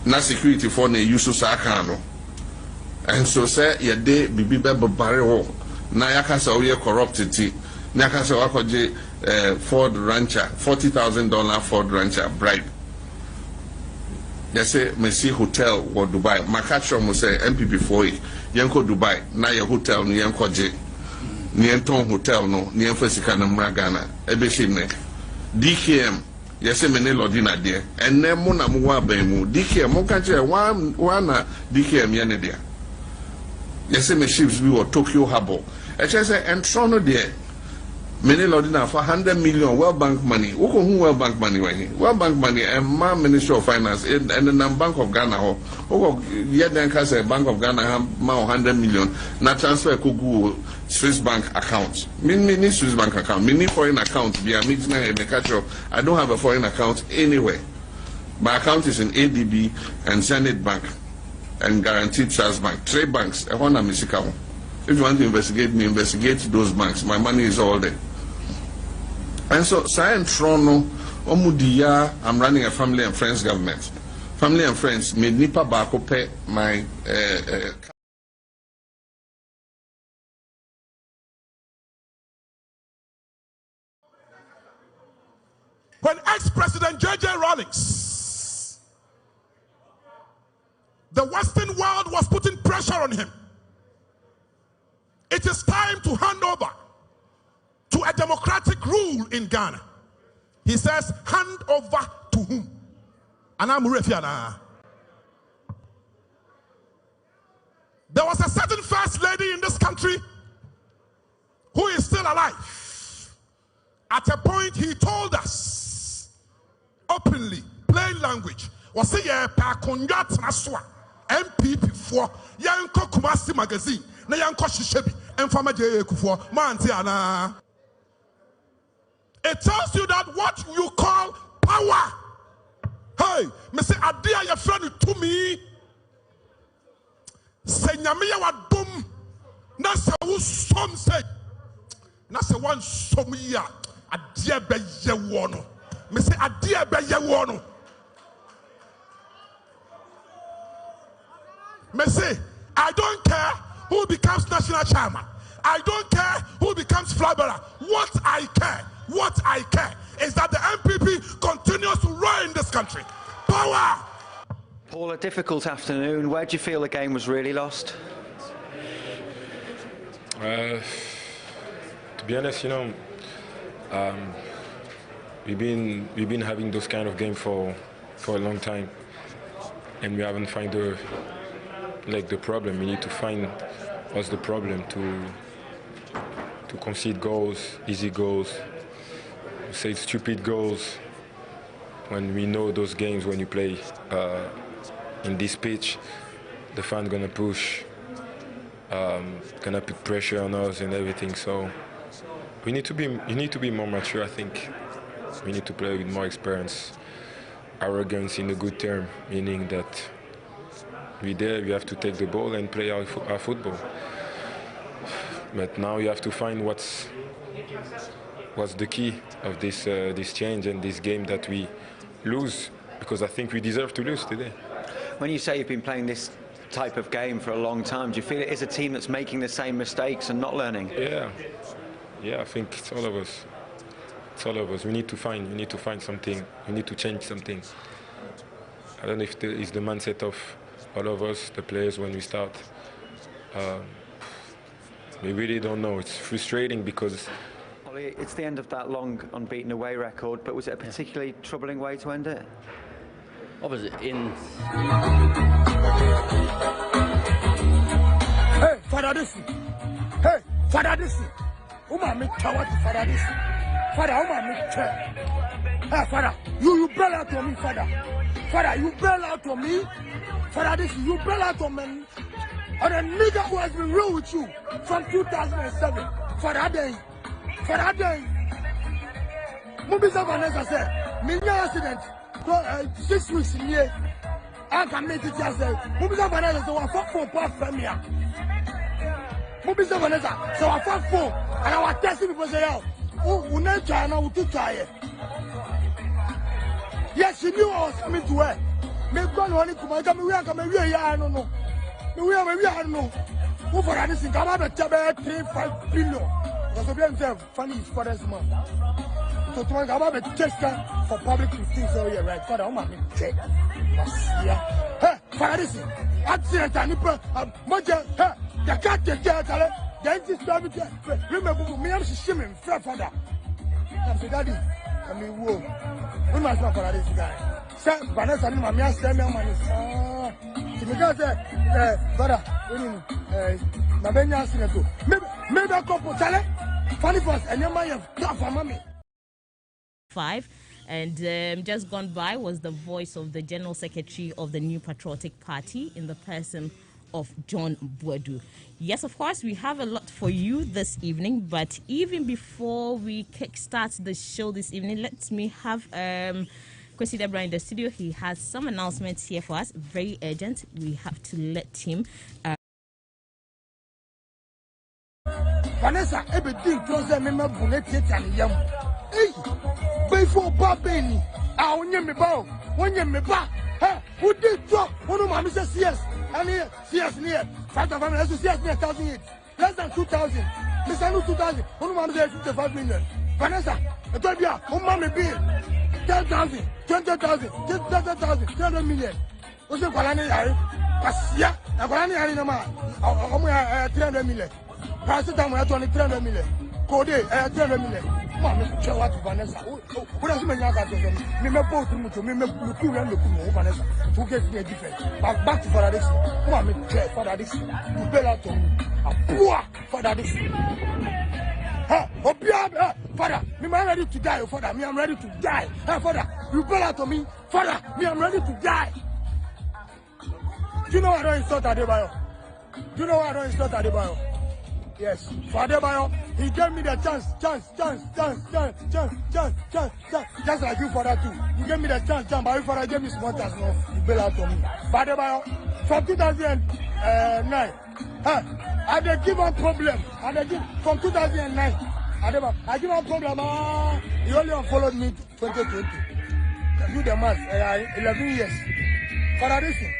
na security for na use so aka no enso say ye de bibi be bare wo na yaka say we corrupt ti na yaka say wakoje Ford Rancher $40,000 Ford Rancher bribe. They say Messi hotel or Dubai. Makachro mo say MPP for it. Yenko Dubai na your hotel ni yenko je. Ni enton hotel no ni yenko sika na mragana. Ebeshi ne. DKM yese mene lodina de. Ene mo na mo wa ban mu. DKM mo kanche wa na DKM yene dia. Yese me ships bi wo Tokyo Harbor. Eche say entron no de. Many lodina for 100 million World Bank money. Who World Bank money when World Bank money and my Ministry of Finance and the Bank of Ghana who yet then can say Bank of Ghana have 100 million na transfer Google Swiss bank account. Mini Swiss bank account, mini foreign account be a mix na the catch up. I don't have a foreign account anywhere. My account is in ADB and Zenith Bank and Guaranteed Trust Bank. 3 banks. I want to miss it. If you want to investigate me, investigate those banks. My money is all there. And so, Science Toronto, Omudia, I'm running a family and friends government. Family and friends, made Nipa Bako pay my. When ex-President J.J. Rawlings, the Western world was putting pressure on him. It is time to hand over to a democratic rule in Ghana. He says, hand over to whom? And I'm Refiana. There was a certain first lady in this country who is still alive. At a point, he told us openly, plain language, was a MPP for Yanko Kumasi magazine, na Yanko Shishebi, and Fama J. Kufo, Mantiana. It tells you that what you call power. Hey, me say adia your friend to me. Say nyamiya wa dum. Na sa wu som say. Na sa wan som ya adia be ye wono. Me say adia be ye wono. Me say I don't care who becomes national chairman. I don't care who becomes flag bearer. What I care is that the MPP continues to run this country. Power! Paul, a difficult afternoon. Where do you feel the game was really lost? To be honest, you know, we've been having those kind of games for a long time, and we haven't found the problem. We need to find what's the problem to concede goals, easy goals, say stupid goals. When we know those games, when you play in this pitch, the fan gonna push, gonna put pressure on us and everything. So you need to be more mature. I think we need to play with more experience, arrogance in a good term, meaning that we have to take the ball and play our football. But now you have to find what's the key of this change and this game that we lose, because I think we deserve to lose today. When you say you've been playing this type of game for a long time, do you feel it is a team that's making the same mistakes and not learning? Yeah, I think it's all of us. It's all of us. We need to find something. We need to change something. I don't know if it's the mindset of all of us, the players, when we start. We really don't know. It's frustrating because it's the end of that long unbeaten away record, but was it a particularly troubling way to end it? Obviously, in... Hey, Father, listen. Hey, Father, listen. Uma me what Father, listen. Father, Uma me Hey, Father, you bail out on me, Father. Father, you bail out on me. Father, listen, you bail out on me. Or the nigga who has been real with you from 2007. Father, day. Father, day. Mubisa Vanessa said, Minya accident, 6 weeks in here. I can make it just say, Mubisa Vanessa, so I fought for a family. Mubisa Vanessa, so I fought for, and I was testing people say, oh, not try now, to try it. Yes, she knew I was coming to her. Me go no ni kuma ka me wi aka me wi ya no no. Me wi no. Who for this thing come about 3-5 billion. Because we have funny is for this man. So to come about just for public things so yeah right. Father, I'm me check. Hey, for this thing. Accident and nipa moja hey, the cat take care tale. Then this baby remember me am shimmy father. I'm say daddy, I mean wo. We must not for this guy. Say Vanessa ni mama say me money. Because brother, my benya sineto. Maybe a couple tale. Funny first and your man have for mommy. 5 and just gone by was the voice of the General Secretary of the New Patriotic Party in the person of John Boadu. Yes, of course, we have a lot for you this evening, but even before we kickstart the show this evening, let me have Kwesi Debra in the studio. He has some announcements here for us, very urgent. We have to let him. Vanessa, everything closer, remember, Bunet and Yam. Hey, before Babini, I want me bow, when you me back. Hey, who did drop? One of my Mrs. CS, and here, CS near 5,000, CS near 1,000, less than 2,000. Miss Anu 2,000, one of my Mrs. 55 million. Vanessa, I told you, one mommy bill 10,000, 20,000, 30,000, 300 million. What's the Kalani? Asia, a Kalani Arina, 300 million. Paracetamol at 300 million. Code 300 million. Mamma, what Vanessa? What does mean? Me both to me, Vanessa. Who gets me a difference? Back to Father this. Mamma, Father this. You better to me. A poor Father this. Father, me I'm ready to die, Father. Me I'm ready to die. Father, you better to me. Father, me I'm ready to die. Do you know I don't insult Adebayo? Do you know I don't insult Adebayo? Yes, for Adebayo, he gave me the chance, just like you for that too. You gave me the chance, but if I gave me small chance, no, you bail out on me. For Adebayo, from 2009, I did give him problem. From 2009, I give him problem. He only unfollowed me 2020. Do the math, 11 years. For that reason,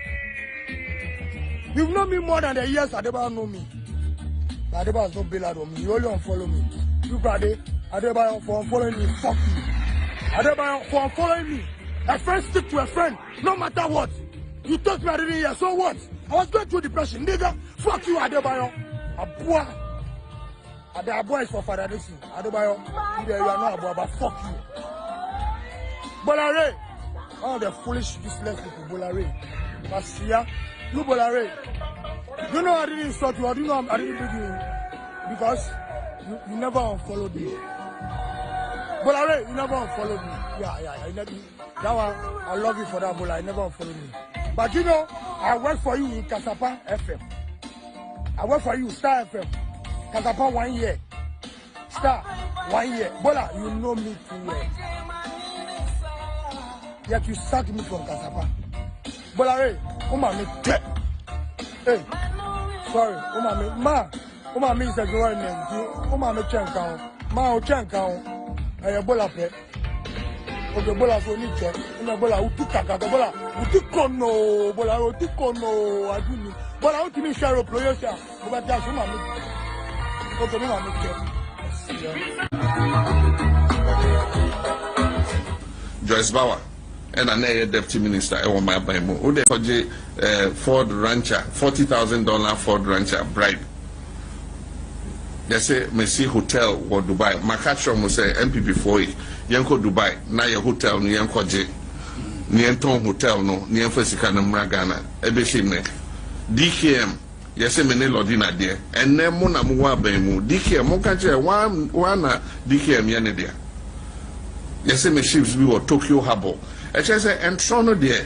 you've known me more than the years Adebayo know me. Adebayo no bail out on me. You only unfollow me. You brother, Adebayo for unfollowing me. Fuck you. Adebayo for unfollowing me. A friend stick to a friend, no matter what. You told me I didn't hear, so what? I was going through depression, nigga. Fuck you, Adebayo. Abua. Adebayo is for Father this. Adebayo, you are not Abua, but fuck you. Bolare. All the foolish, useless people, Bolare. Basia, you Bolare. You know I didn't insult you, I didn't beat you because you never unfollowed me. Bolare, you never unfollowed me. Yeah, that one, I love you for that, Bola. I never unfollowed me. But you know, I work for you in Kasapa FM. I work for you, Star FM. Kasapa 1 year. Star, 1 year. Bola, you know me too well. Yet you sacked me from Kasapa. Bolare, come on, me. Hey, sorry, Uma me is a girl name. Uma me Chankao, Mao Chankao, a bola pet. Okay, bola for Nietzsche, and a bola Utika, bola Utikono, bola Utikono, I do me. Bola Utimi Sharo Proyosa, but that's Uma me. Okay, Uma me. Joyce Bauer. And an deputy minister, my Bible, who they Ford Rancher, $40,000 Ford Rancher bribe. They say, Messi Hotel or Dubai. Makachro must say, MPP4, Yanko Dubai, na your hotel, Nyanko J, Nyanton Hotel, no, Nyanfesika Mragana, Ebeshine, DKM, yes, many Lodina dear, and then Mona Mua Bemu, DKM, Mokache, one DKM Yanedia. Yes, my ships we were Tokyo Harbor. I just say, and Toronto there,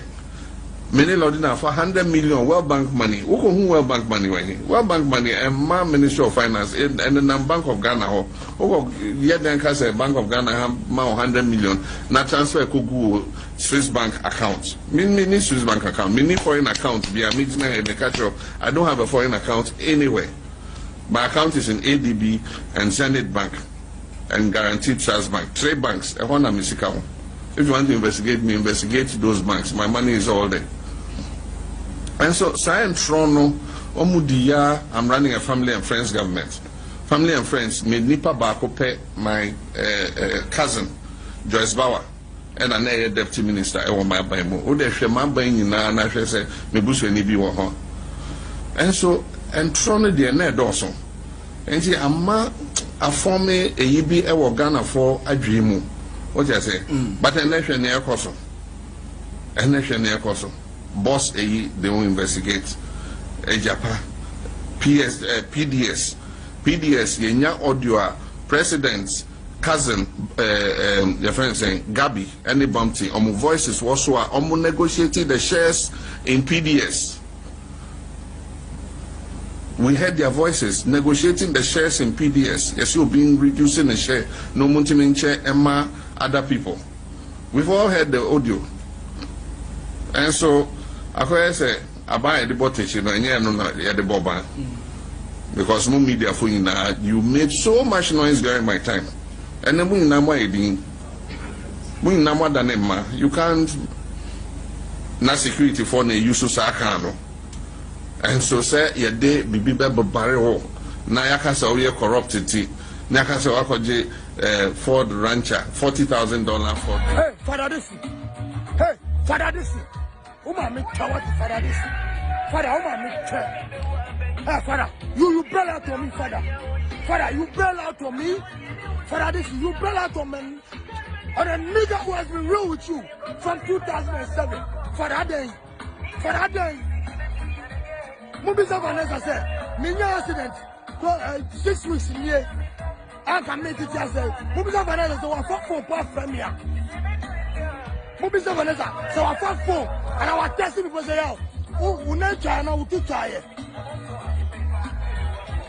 many Lordina for 100 million World Bank money. Who World Bank money? World Bank money and my Ministry of Finance and the Bank of Ghana. Who yet then can say Bank of Ghana have 100 million. Now transfer Kugu Swiss Bank account. Mini Swiss Bank account. Mini foreign account. Be a meeting in the culture. I don't have a foreign account anywhere. My account is in ADB and Zenith Bank and Guaranteed Trust Bank. 3 banks. I want a musical. If you want to investigate me, investigate those banks. My money is all there. And so, Science Trono, Omudiya, I'm running a family and friends government. Family and friends, me nipa bako pe my cousin, Joyce Bauer, and an deputy minister, ewa my baimo. Ode she my bain na na she say me busu ni bi wo ho. And so, and Trono de na doso. And she ama aforme eyibi ewo Ghana for adwimu. What you say? But a nation near Koso. A nation near Koso. Boss they will investigate. A Japan. PDS. PDS, yenya audio, president's cousin, your friend saying, Gabi, any bumpty, omu voices was so omu negotiated the shares in PDS. We heard their voices negotiating the shares in PDS. Yes, you've been reducing the share, no muntimin share, Emma, other people. We've all heard the audio. And so, I say, I buy the bottage, you know, and yeah, the boba. Because no media for you now, you made so much noise during my time. And then we know you can't na security for the use of Sakano. And so say your day bibi barrel na yakasa we corrupted na yakasa wakoje Ford Rancher $40,000 for. Hey, Father this. Hey, Father this. Uma me tawati Father this. Father, Uma me tell. Hey, Father, you bail out on me, Father. Father, you bail out on me. Father, this you bail out on me. And a nigga who has been real with you from 2007. Father, then. Mubisa Vanessa said, Minya accident, 6 weeks in here. I can make it just say, Mubisa Vanessa, so I fought for poor premier. Mubisa Vanessa, so I fought for, and I was testing people say, oh, nature, and I will teach her.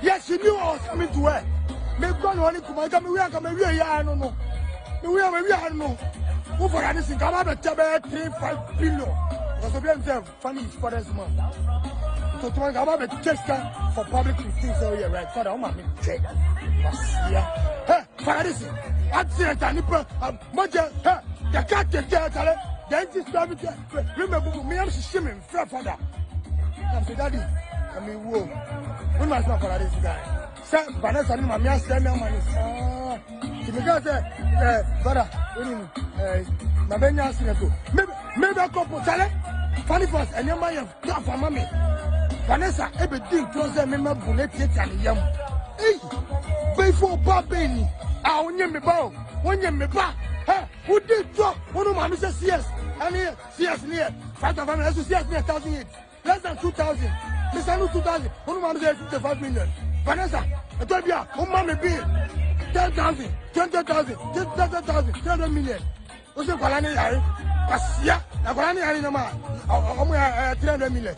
Yes, she knew I was coming to her. Maybe God wanted to make me we are coming here. I don't know. We are no. Who for anything? Come out of 3-5 billion. Because we have funny for this month. So to make about the test for public 15 so yeah, right? Father, I'm not check. Hey, Father, this accident and nipple. Mother, the cat can tell the dentist. Remember me, I'm shimming, Father. I'm saying, Daddy, I mean, whoa. When was my Father, this guy? Sir, Vanessa, my man, stand there, man. Father, my Ben accident. Maybe a couple, Charlie. Funny for us, and your man, tough for mommy. Vanessa, everything close them in my bullet and yam. Hey, before Babini, I will name me bow. When you me back, who did drop one of my Mrs. CS and here, CS near 5,000, CS near 1,008, less than 2,000, Mr. 2,000, one of my Mrs. 55 million. Vanessa, I told you, one mommy bill 10,000, 20,000, 30,000, 300 million. What's the Kalani? Yeah, I got any animal. I'm 300 million.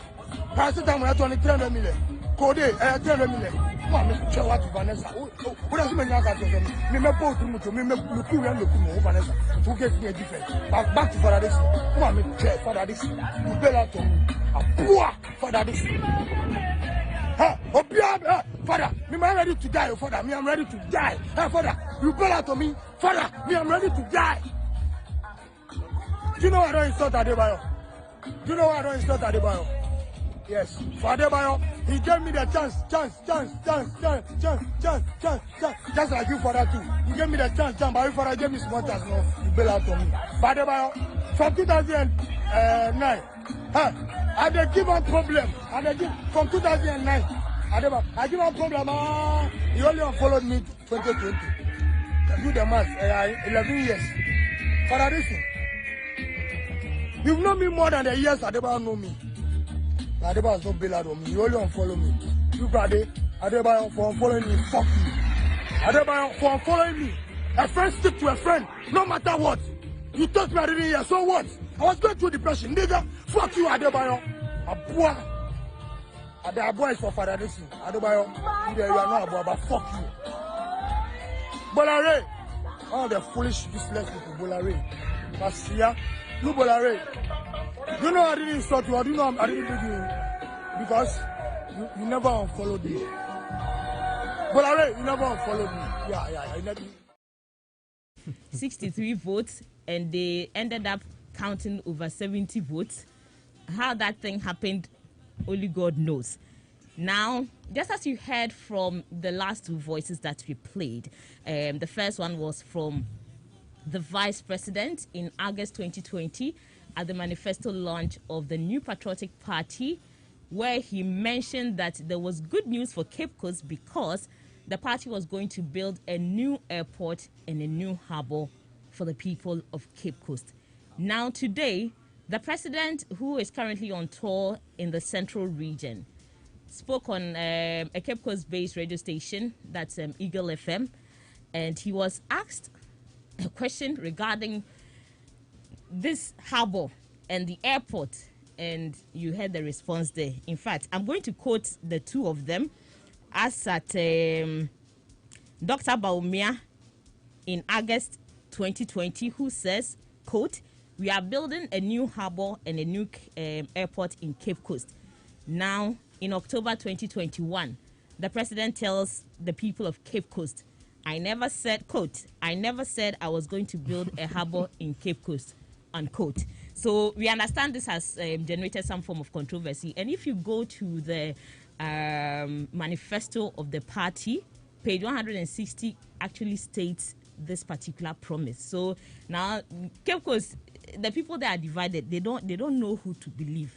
Paracetamol at only 300 million. Code 300 million. Mamma, tell what Vanessa. What does mean? I got to me. Me both to me, me look you and look Vanessa. To get me a difference. Back to Father this. Mamma, tell Father this. You better to me. A poor Father this. Father, me I'm ready to die. Father, me I'm ready to die. Father, you better to me. Father, me I'm ready to die. Do you know I don't insult Adebayo? Do you know why I don't insult Adebayo? Yes, for Adebayo, he gave me the chance, just like you for that too. You gave me the chance, but if I gave me small chance, no, you bail out on me. For Adebayo, from 2009, I did give a problem. From 2009, Adebayo, I give a problem. He only unfollowed me 2020. Do the math, 11 years. For that reason. You've known me more than the years Adebayo know me. Adebayo is not bail out on me. You only unfollow me. You brother, Adebayo for unfollowing me, fuck you. Adebayo for unfollowing me. A friend stick to a friend, no matter what. You touch me, I didn't hear, so what? I was going through depression, nigga. Fuck you, Adebayo. Abua. Adebayo is for Father this. Adebayo, you are not Abua, but fuck you. Bolare. All the foolish, useless people, Bolare. Patricia. You Bolare, you know I didn't insult you, I didn't beat you because you never unfollowed me. Bolare, you never unfollowed me. Yeah, I never. 63 votes, and they ended up counting over 70 votes. How that thing happened, only God knows. Now, just as you heard from the last two voices that we played, the first one was from the vice president in August 2020 at the manifesto launch of the New Patriotic Party, where he mentioned that there was good news for Cape Coast because the party was going to build a new airport and a new harbor for the people of Cape Coast. Now today, the president, who is currently on tour in the central region, spoke on a Cape Coast-based radio station, that's Eagle FM, and he was asked a question regarding this harbor and the airport, and you heard the response there. In fact, I'm going to quote the two of them as at Dr. Baumia in August 2020, who says, quote, "We are building a new harbor and a new airport in Cape Coast." Now, in October 2021, the president tells the people of Cape Coast, "I never said," quote, "I never said I was going to build a harbor in Cape Coast," unquote. So we understand this has generated some form of controversy. And if you go to the manifesto of the party, page 160 actually states this particular promise. So now, Cape Coast, the people that are divided, they don't know who to believe.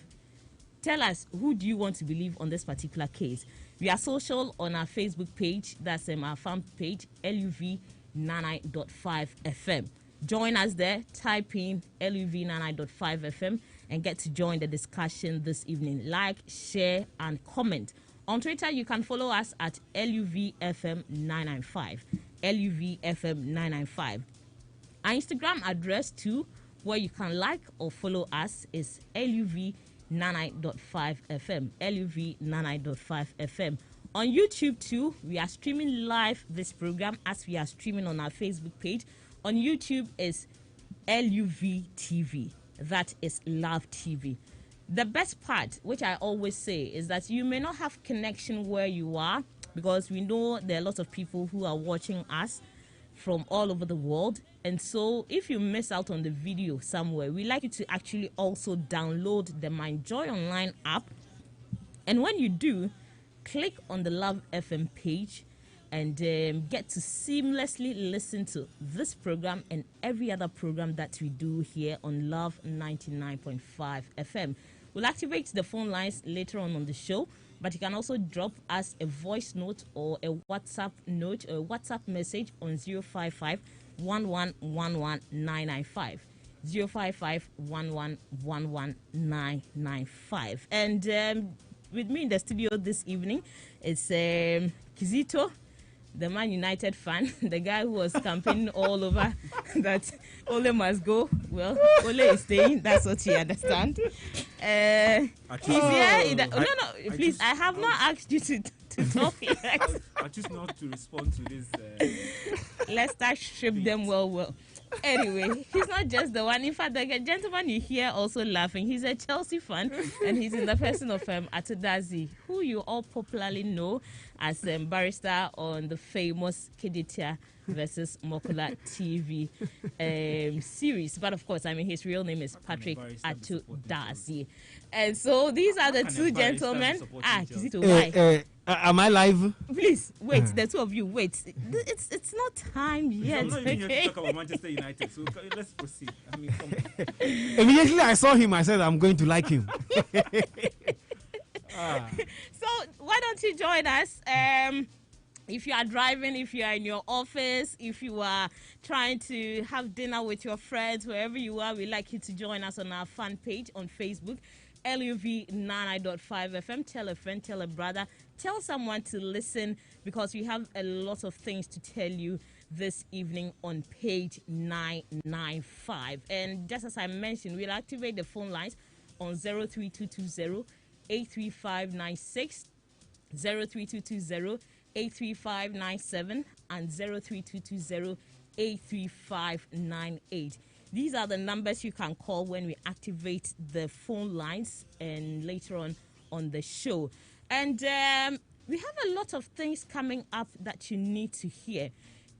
Tell us, who do you want to believe on this particular case? We are social on our Facebook page. That's our fan page, LUV 99.5 FM. Join us there. Type in LUV 99.5 FM and get to join the discussion this evening. Like, share, and comment. On Twitter, you can follow us at LUVFM 995. LUVFM 995. Our Instagram address too, where you can like or follow us, is LUV 99.5 FM. LUV 99.5 FM. On YouTube too, we are streaming live this program as we are streaming on our Facebook page. On YouTube is LUV TV. That is Love TV. The best part, which I always say, is that you may not have connection where you are, because we know there are lots of people who are watching us from all over the world. And so if you miss out on the video somewhere, we like you to actually also download the MyJoy Online app. And when you do, click on the Love FM page and get to seamlessly listen to this program and every other program that we do here on Love 99.5 FM. We'll activate the phone lines later on the show, but you can also drop us a voice note or a WhatsApp note or a WhatsApp message on 055 1111995. 055 1111995. And with me in the studio this evening is Kizito, the Man United fan, the guy who was campaigning all over that Ole must go. Well, Ole is staying. That's what he understands. He's here. Please, I have not asked you to talk yet. I choose not to respond to this. Let's start strip them well. Anyway, he's not just the one. In fact, the gentleman you hear also laughing, he's a Chelsea fan, and he's in the person of Atudazi, who you all popularly know as barrister on the famous Kedetia versus Mokula TV series. But of course, I mean, his real name is Patrick Atudazi. And so these are the two gentlemen. Kizito, why? Am I live? Please wait. The two of you wait. It's not time yet. I'm not even here to talk about Manchester United, so let's proceed. I mean, come on. Immediately I saw him, I said I'm going to like him. So why don't you join us? If you are driving, if you are in your office, if you are trying to have dinner with your friends, wherever you are, we'd like you to join us on our fan page on Facebook, LUV 99.5 FM. Tell a friend, tell a brother, tell someone to listen, because we have a lot of things to tell you this evening on page 995. And just as I mentioned, we'll activate the phone lines on 03220 83596, 03220 83597, and 03220 83598. These are the numbers you can call when we activate the phone lines and later on the show. And we have a lot of things coming up that you need to hear.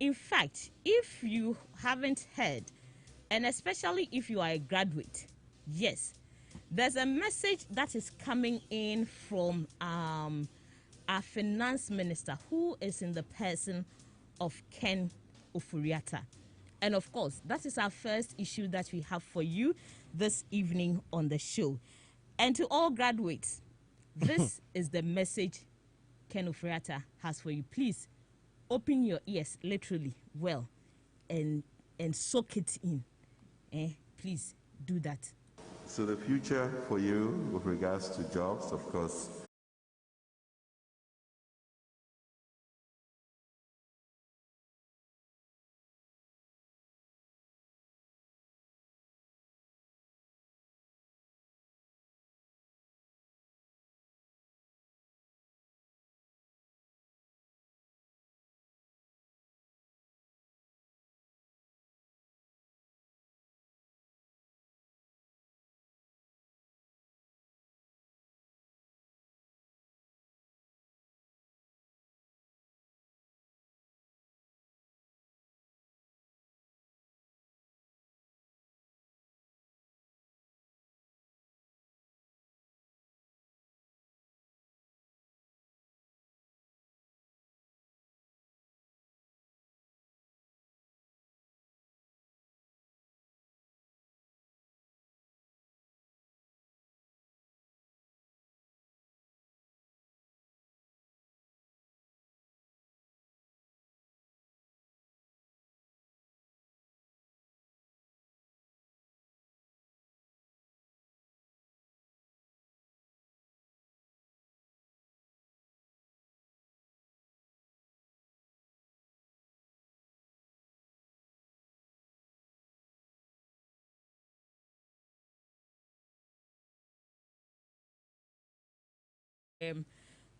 In fact, if you haven't heard, And especially if you are a graduate. Yes. There's a message that is coming in from our finance minister, who is in the person of Ken Ofori-Atta. And of course, that is our first issue that we have for you this evening on the show. And to all graduates, this is the message Ken Ofori-Atta has for you. Please open your ears literally well and soak it in. Please do that. So the future for you with regards to jobs, of course,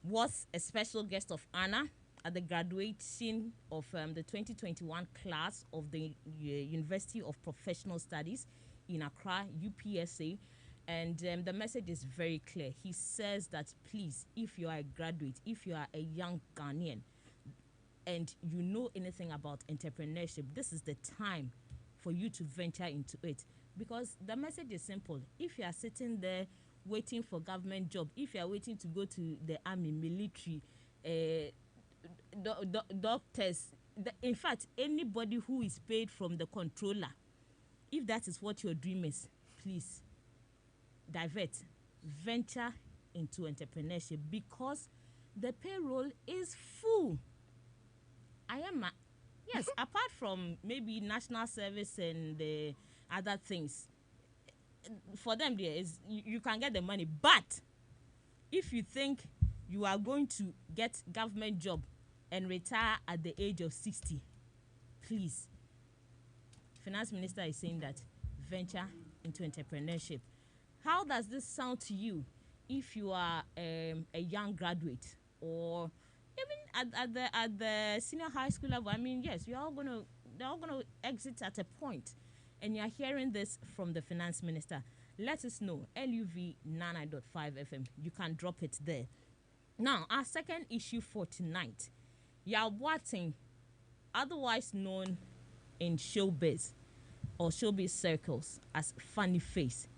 Was a special guest of honor at the graduation of the 2021 class of the University of Professional Studies in Accra, UPSA. And the message is very clear. He says that, please, if you are a graduate, if you are a young Ghanaian, and you know anything about entrepreneurship, this is the time for you to venture into it. Because the message is simple. If you are sitting there waiting for government job, if you are waiting to go to the army, military, doctors, in fact, anybody who is paid from the controller, if that is what your dream is, please divert, venture into entrepreneurship, because the payroll is full. Yes, apart from maybe national service and the other things, for them there is you can get the money. But if you think you are going to get government job and retire at the age of 60, please, finance minister is saying that venture into entrepreneurship. How does this sound to you if you are a young graduate, or even at the senior high school level? I mean, yes, they're all gonna exit at a point, and you're hearing this from the finance minister. Let us know. LUV 99.5 FM. You can drop it there. Now, our second issue for tonight, Yawateng, otherwise known in showbiz or showbiz circles as Funny Face,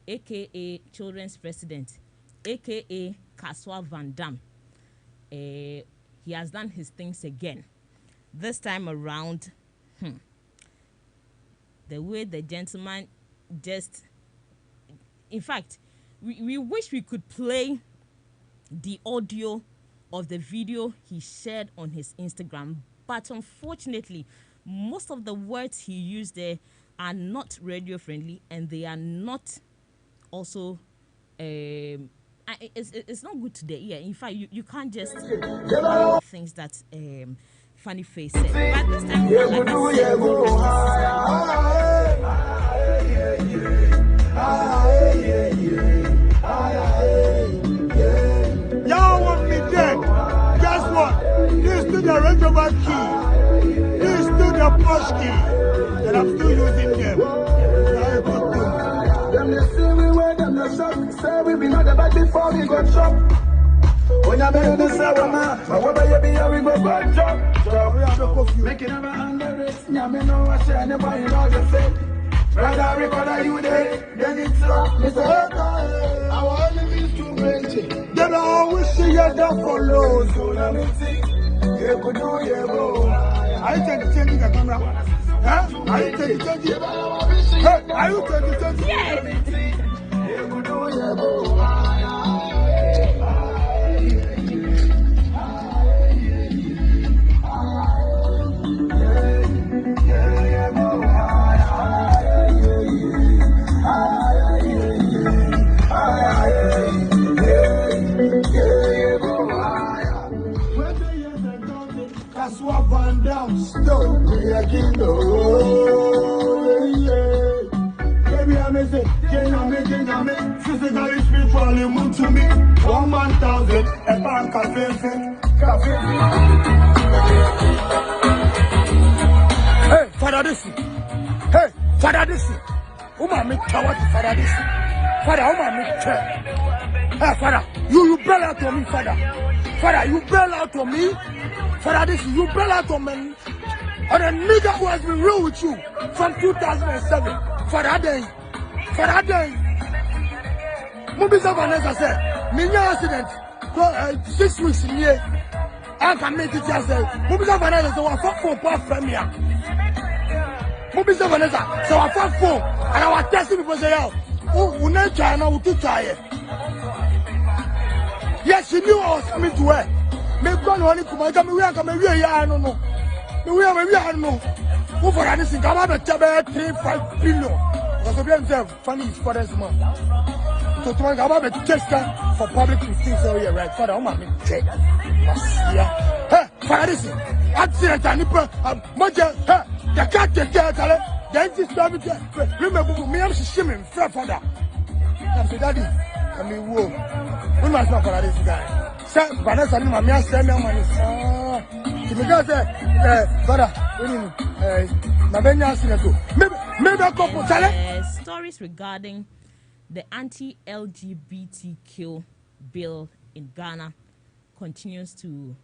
aka Children's President, aka Kaswa Van Dam. He has done his things again. This time around, the way the gentleman just, in fact, we wish we could play the audio of the video he shared on his Instagram, but unfortunately, most of the words he used there are not radio friendly, and they are not also it's not good to the ear. In fact, you can't just things that Funny Face said. But this time y'all want me dead? Guess what? This to the Range Rover key, this to the Porsche key, and I'm still using them. Them they see we wear them the shop, say we be not the back before we go shop. When I better this man, but what you be here we go back job. Making our underrates, yeah, me know I share anybody know the same. Brother, you there, then it's Mr. Hater. Our enemies too plenty. Then I wish you had that follow. So let me see. You could do your go. I take the changing the camera. Huh? I take the changing. Hey, I will take the changing. Yes. You could do your go. That's what Van Dam stole me again. Baby, I'm a say, physically, spiritually, moon to me. 1,000, a bank cafe. Hey, Father, this. Hey, Father, this. Uma me coward, Father, this. Father, Uma me care. Hey, Father, you bail out on me, Father. Father, you bail out on me. Father, this you bail out on me. On a nigga who has been real with you from 2007. Father, then. Mubisa Vanessa said, Minya accident, 6 weeks in here. I can make it just say, Mubisa Vanessa, so I fought for poor Femia. Mubisa Vanessa, so I fought for, and I was testing people say, oh, we need China, we took China. Yes, she knew I was coming to her. Maybe God only come and come, we are coming here, I don't know. We are no. Who for anything, come out of 3-5 billion. Because the blame funny is for this month. So to come out of test for public 15 so yeah, right? For the woman, check. Yeah. Hey, for anything, accident and nipple, Moja, the cat take care, then just remember me, I'm shimming, father. I'm saying, Daddy, I mean, whoa. We must not for this guy. Sir, Vanessa, my man, send me money. To me, guys, brother, stories regarding the anti-LGBTQ bill in Ghana continues to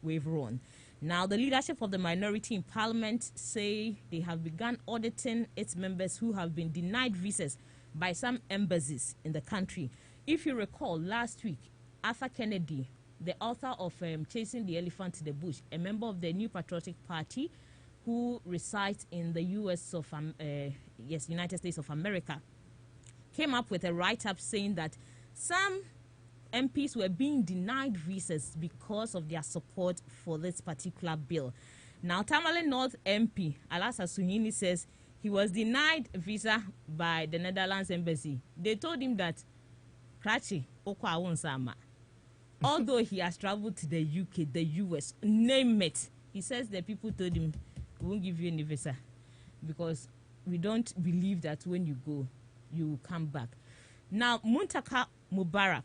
waver on. Now, the leadership of the minority in parliament say they have begun auditing its members who have been denied visas by some embassies in the country. If you recall, last week, Arthur Kennedy, the author of Chasing the Elephant to the Bush, a member of the New Patriotic Party who resides in the United States of America, came up with a write-up saying that some MPs were being denied visas because of their support for this particular bill. Now, Tamale North MP, Alasa Suhini, says he was denied visa by the Netherlands embassy. They told him that, Krachi, Okwa Wonsama. Although he has traveled to the UK, the US, name it, he says the people told him, we won't give you any visa because we don't believe that when you go, you will come back. Now, Muntaka Mubarak,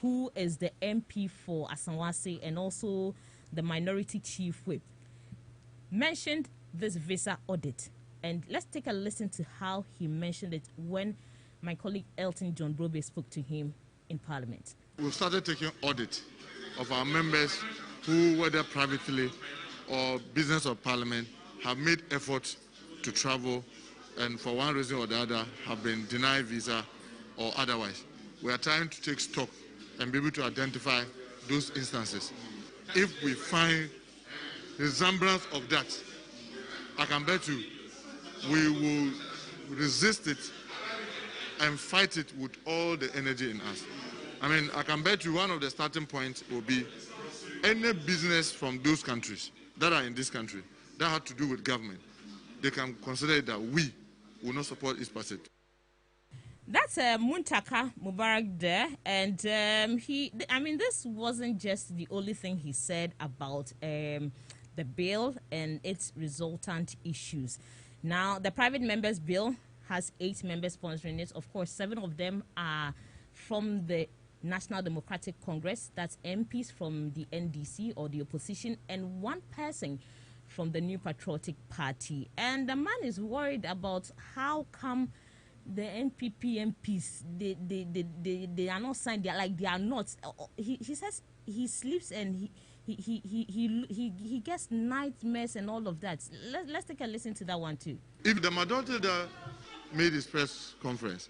who is the MP for Asanwase and also the minority chief whip, mentioned this visa audit. And let's take a listen to how he mentioned it when my colleague Elton John Brobe spoke to him in Parliament. We've started taking audit of our members who, whether privately or business or parliament, have made efforts to travel and for one reason or the other have been denied visa or otherwise. We are trying to take stock and be able to identify those instances. If we find resemblance of that, I can bet you we will resist it and fight it with all the energy in us. I mean, I can bet you one of the starting points will be any business from those countries that are in this country that have to do with government. They can consider that we will not support its passage. That's Muntaka Mubarak there, and this wasn't just the only thing he said about the bill and its resultant issues. Now, the private members bill has 8 members sponsoring it. Of course, 7 of them are from the National Democratic Congress, that's MPs from the NDC or the opposition, and 1 person from the New Patriotic Party. And the man is worried about how come the NPP MPs, they are not signed, they are not. He says he sleeps and he gets nightmares and all of that. Let's take a listen to that one too. If the majority that made his press conference,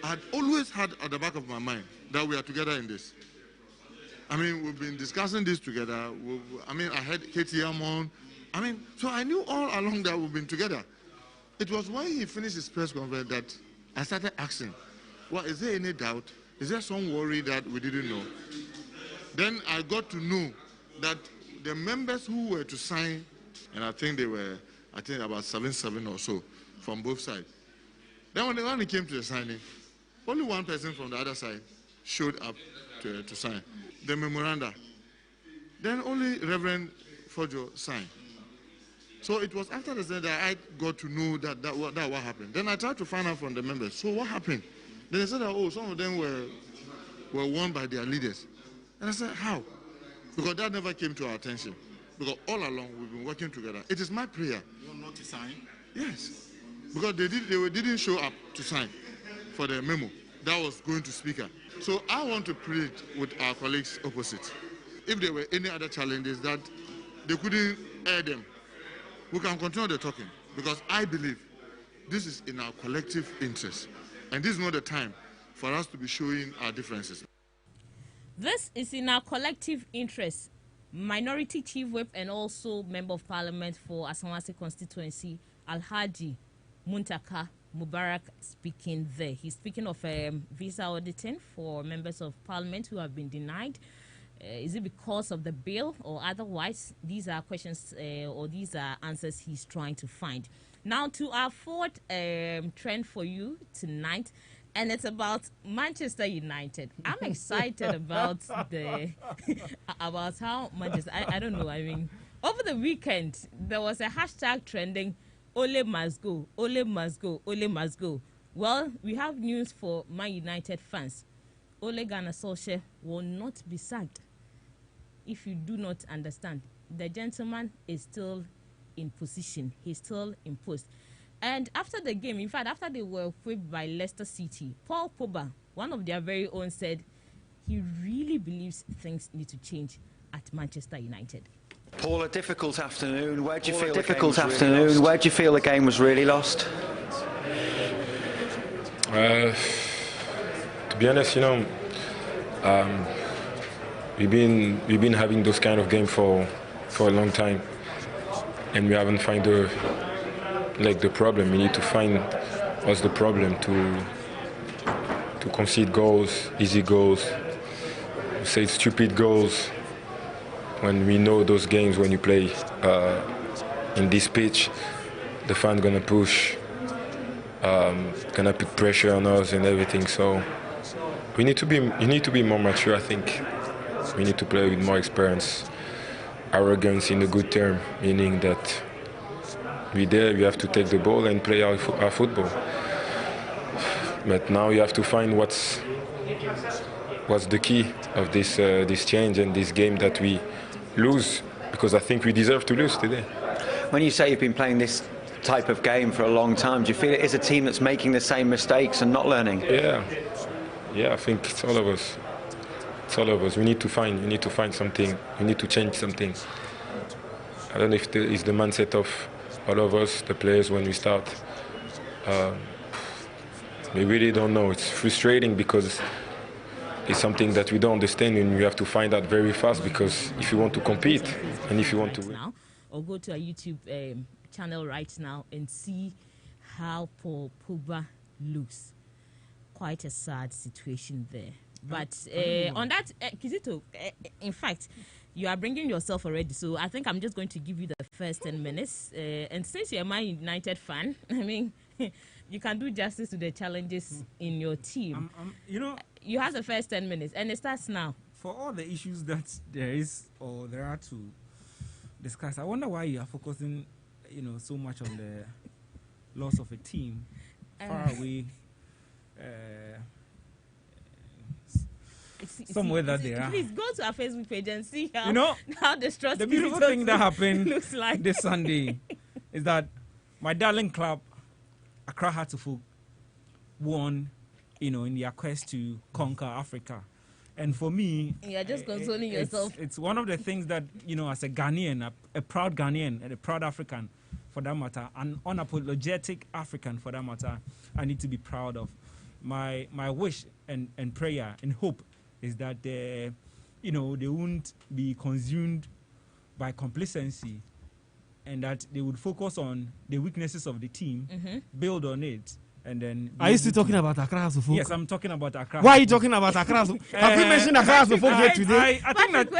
I had always had at the back of my mind that we are together in this. I mean, we've been discussing this together. I had Katie Amon. So I knew all along that we've been together. It was when he finished his press conference that I started asking, well, is there any doubt? Is there some worry that we didn't know? Then I got to know that the members who were to sign, and I think they were, about 7 or so from both sides. Then when it came to the signing, only one person from the other side showed up to sign the memoranda. Then only Reverend Fojo signed. So it was after the signing that I got to know that what happened. Then I tried to find out from the members, so what happened? Then they said that, some of them were warned by their leaders. And I said, how? Because that never came to our attention. Because all along we've been working together. It is my prayer. You want not to sign? Yes. Because they didn't show up to sign for the memo that was going to speaker. So I want to plead with our colleagues opposite. If there were any other challenges that they couldn't air them, we can continue the talking. Because I believe this is in our collective interest. And this is not the time for us to be showing our differences. This is in our collective interest. Minority Chief Whip and also Member of Parliament for Asawase constituency, Alhaji Muntaka Mubarak, speaking there. He's speaking of visa auditing for members of Parliament who have been denied. Is it because of the bill or otherwise? These are questions or these are answers he's trying to find. Now to our fourth trend for you tonight. And it's about Manchester United. I'm excited about about how Manchester. I don't know. I mean, over the weekend there was a hashtag trending: "Ole must go, Ole must go, Ole must go." Well, we have news for Man United fans. Ole Gunnar Solskjaer will not be sacked. If you do not understand, the gentleman is still in position. He's still in post. And after the game, in fact, after they were whipped by Leicester City, Paul Pogba, one of their very own, said he really believes things need to change at Manchester United. Paul, a difficult afternoon. Where do you feel the game was really lost? To be honest, we've been having those kind of games for a long time, and we haven't found the problem. We need to find what's the problem to concede goals, easy goals, say stupid goals. When we know those games, when you play in this pitch, the fan gonna push, gonna put pressure on us and everything. So you need to be more mature. I think we need to play with more experience, arrogance in a good term, meaning that we have to take the ball and play our football. But now you have to find what's the key of this change and this game that we lose, because I think we deserve to lose today. When you say you've been playing this type of game for a long time, do you feel it is a team that's making the same mistakes and not learning? Yeah, I think it's all of us. It's all of us. We need to find something. We need to change something. I don't know if it's the mindset of all of us, the players, when we start. We really don't know. It's frustrating because it's something that we don't understand, and we have to find out very fast, because if you want to compete and if you want to win. Now, or go to our YouTube channel right now and see how Paul Pogba looks. Quite a sad situation there. But on that, Kizito, in fact, you are bringing yourself already, so I think I'm just going to give you the first 10 minutes. And since you're a Man United fan, I mean, you can do justice to the challenges in your team. You have the first 10 minutes, and it starts now. For all the issues that there are to discuss, I wonder why you are focusing, so much on the loss of a team far away. Somewhere that they are. Please go to our Facebook page and see how the beautiful thing that happened looks like this Sunday is that my darling club, Accra Hearts of Oak, won, in their quest to conquer Africa. And for me, you're just consoling yourself. It's one of the things that, as a Ghanaian, a proud Ghanaian and a proud African, for that matter, an unapologetic African, for that matter, I need to be proud of. My wish and prayer and hope is that they won't be consumed by complacency, and that they would focus on the weaknesses of the team, build on it. And then are you still talking about Accra House of Folk? Yes, I'm talking about Accra. Why are you talking about Accra House of Folk? Have we mentioned Accra House of Folk here today? I think that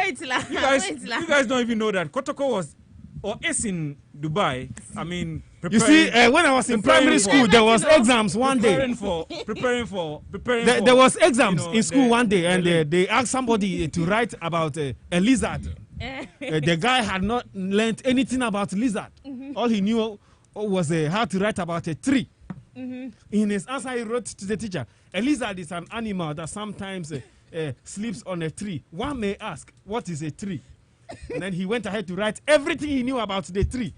you guys don't even know that Kotoko was or is in Dubai. I mean, you see, when I was in primary school, there was exams one day. Preparing for. There was exams in school one day, and they asked somebody to write about a lizard. The guy had not learned anything about lizard. All he knew was how to write about a tree. In his answer, he wrote to the teacher, a lizard is an animal that sometimes sleeps on a tree. One may ask, what is a tree? And then he went ahead to write everything he knew about the tree.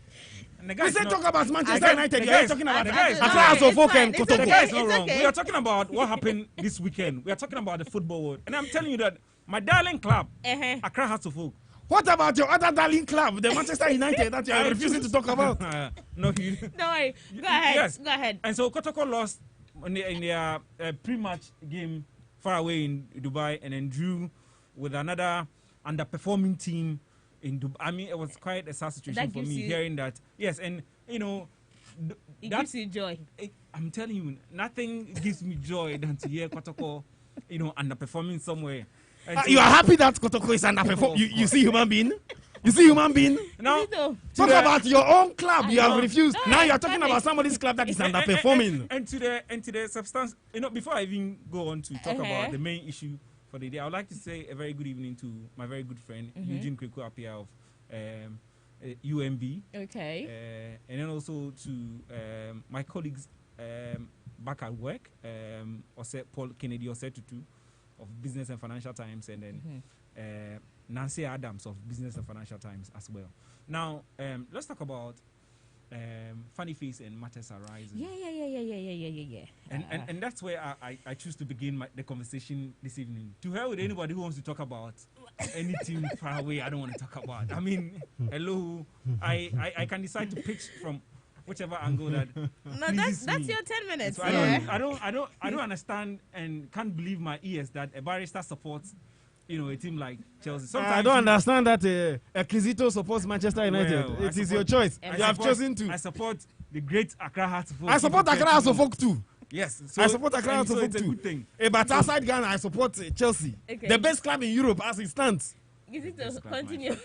We said talk about Manchester United. You're talking about the guys. Accra House of Folk and Kotoko. The guy is not wrong. We are talking about what happened this weekend. We are talking about the football world. And I'm telling you that my darling club, Accra House of Folk. What about your other darling club, the Manchester United, that you are refusing to talk about? No, don't worry. Go ahead. Yes. Go ahead. And so Kotoko lost in their pre-match game far away in Dubai, and then drew with another underperforming team in Dubai. I mean, it was quite a sad situation for me hearing that. Yes, and it gives you joy. I'm telling you, nothing gives me joy than to hear Kotoko, underperforming somewhere. You are happy that Kotoko is underperforming. You see human being? You see human being? No. Talk about your own club. You have refused. Now you are talking about somebody's club that is underperforming. And to the substance, before I even go on to talk about the main issue for the day, I would like to say a very good evening to my very good friend Eugene Kweku Apia of UMB. Okay. And then also to my colleagues back at work, Paul Kennedy Osetutu of Business and Financial Times, and then Nancy Adams of Business and Financial Times as well. Now, let's talk about funny face and matters arising. Yeah. And that's where I choose to begin the conversation this evening. To hell with anybody who wants to talk about anything far away I don't want to talk about. I mean, hello, I can decide to pitch from whichever angle that that's your 10 minutes. So I don't understand and can't believe my ears that a barrister supports a team like Chelsea. Sometimes I don't understand that Ekizito supports Manchester United. Well, it is your choice. You have chosen to. I support the great Accra House of Folk. I support Accra House of Folk too. Yes, I support Accra House of Folk too. But outside Ghana, I support Chelsea, the best club in Europe as it stands. Is it to continue?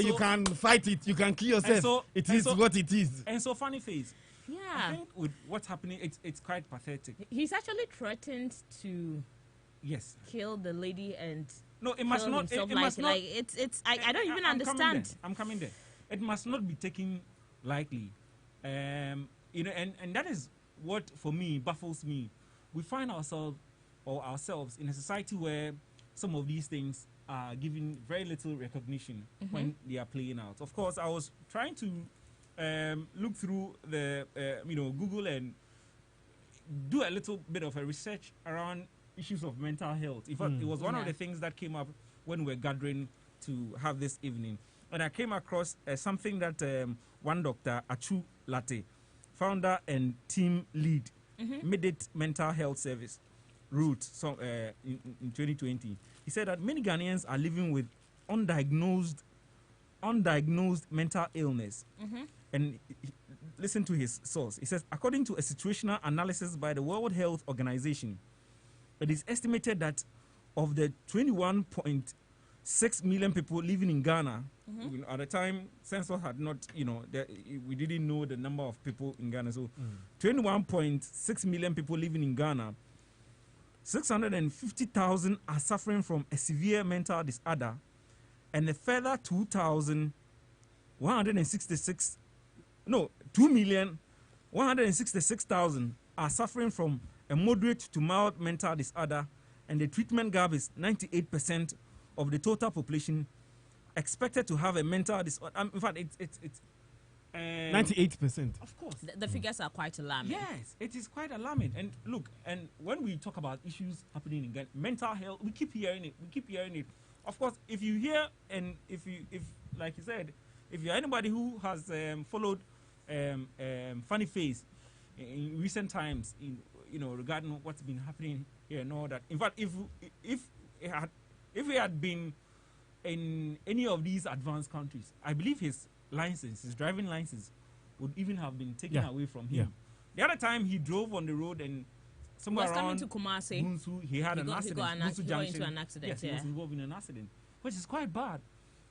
You can fight it. You can kill yourself. It is what it is. And so, funny face. Yeah. I think with what's happening, it's quite pathetic. He's actually threatened to kill the lady and it must not. I don't even understand. I'm coming there. It must not be taken lightly. And that is what for me baffles me. We find ourselves in a society where some of these things are given very little recognition when they are playing out. Of course, I was trying to look through the Google and do a little bit of a research around issues of mental health. In fact, it was one of the things that came up when we were gathering to have this evening. And I came across something that one Dr. Achu Latte, founder and team lead, Medit Mental Health Service, wrote in 2020. He said that many Ghanaians are living with undiagnosed mental illness. And listen to his source. He says, according to a situational analysis by the World Health Organization, it is estimated that of the 21.6 million people living in Ghana, at the time, census had not, we didn't know the number of people in Ghana. So 21.6 million people living in Ghana, 650,000 are suffering from a severe mental disorder, and a further 2,166,000 are suffering from a moderate to mild mental disorder, and the treatment gap is 98% of the total population expected to have a mental disorder. In fact, 98%. Of course. The figures are quite alarming. Yes, it is quite alarming. And look, and when we talk about issues happening in Ghana, mental health, we keep hearing it. Of course, if you hear and if like you said, if you're anybody who has followed Funny Face in recent times, regarding what's been happening here and all that. In fact, if he had been in any of these advanced countries, I believe his driving license, would even have been taken away from him. The other time he drove on the road and somewhere was around coming to Kumasi, Bunsu, he had an accident. He got into an accident. Yes, he was involved in an accident, which is quite bad.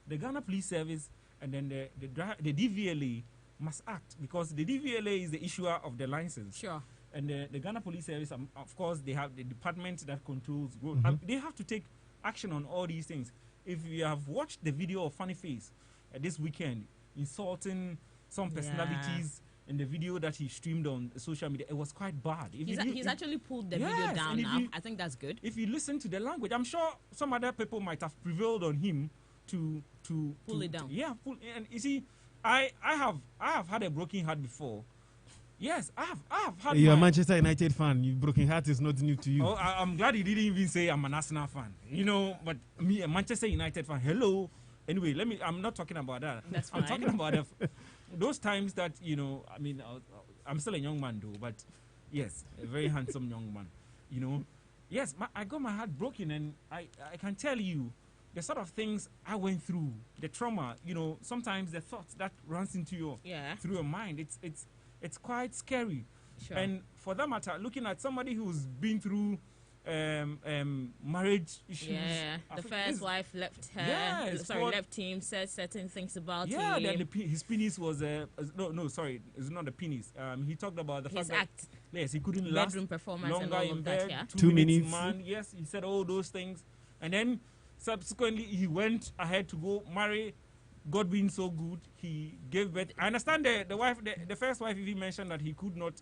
The Ghana Police Service and then the DVLA must act, because the DVLA is the issuer of the license. Sure. And the Ghana Police Service, of course, they have the department that controls road. They have to take action on all these things. If you have watched the video of Funny Face this weekend, insulting some personalities in the video that he streamed on social media, it was quite bad. He's actually pulled the video down now. I think that's good. If you listen to the language, I'm sure some other people might have prevailed on him to pull it down. Yeah, and you see, I have had a broken heart before. Yes, I have had. You're a Manchester United fan. Your broken heart is not new to you. Oh, I'm glad he didn't even say I'm an Arsenal fan. But me, a Manchester United fan. Hello. Anyway, I'm not talking about that. That's fine. I'm talking about those times that, I'm still a young man though, but yes, a very handsome young man. Yes, I got my heart broken, and I can tell you the sort of things I went through, the trauma, sometimes the thoughts that runs into through your mind, it's quite scary. Sure. And for that matter, looking at somebody who's been through marriage issues. Yeah, the first wife left her. Yes, left him. Said certain things about him. Yeah, then his penis was no, sorry, it's not the penis. He talked about the his fact act. that yes, he couldn't last bedroom performance longer and all in of bed. that. Yeah, 2 minutes. Man. Yes, he said all those things, and then subsequently he went ahead to go marry. God being so good, he gave birth. I understand the wife, the first wife, even mentioned that he could not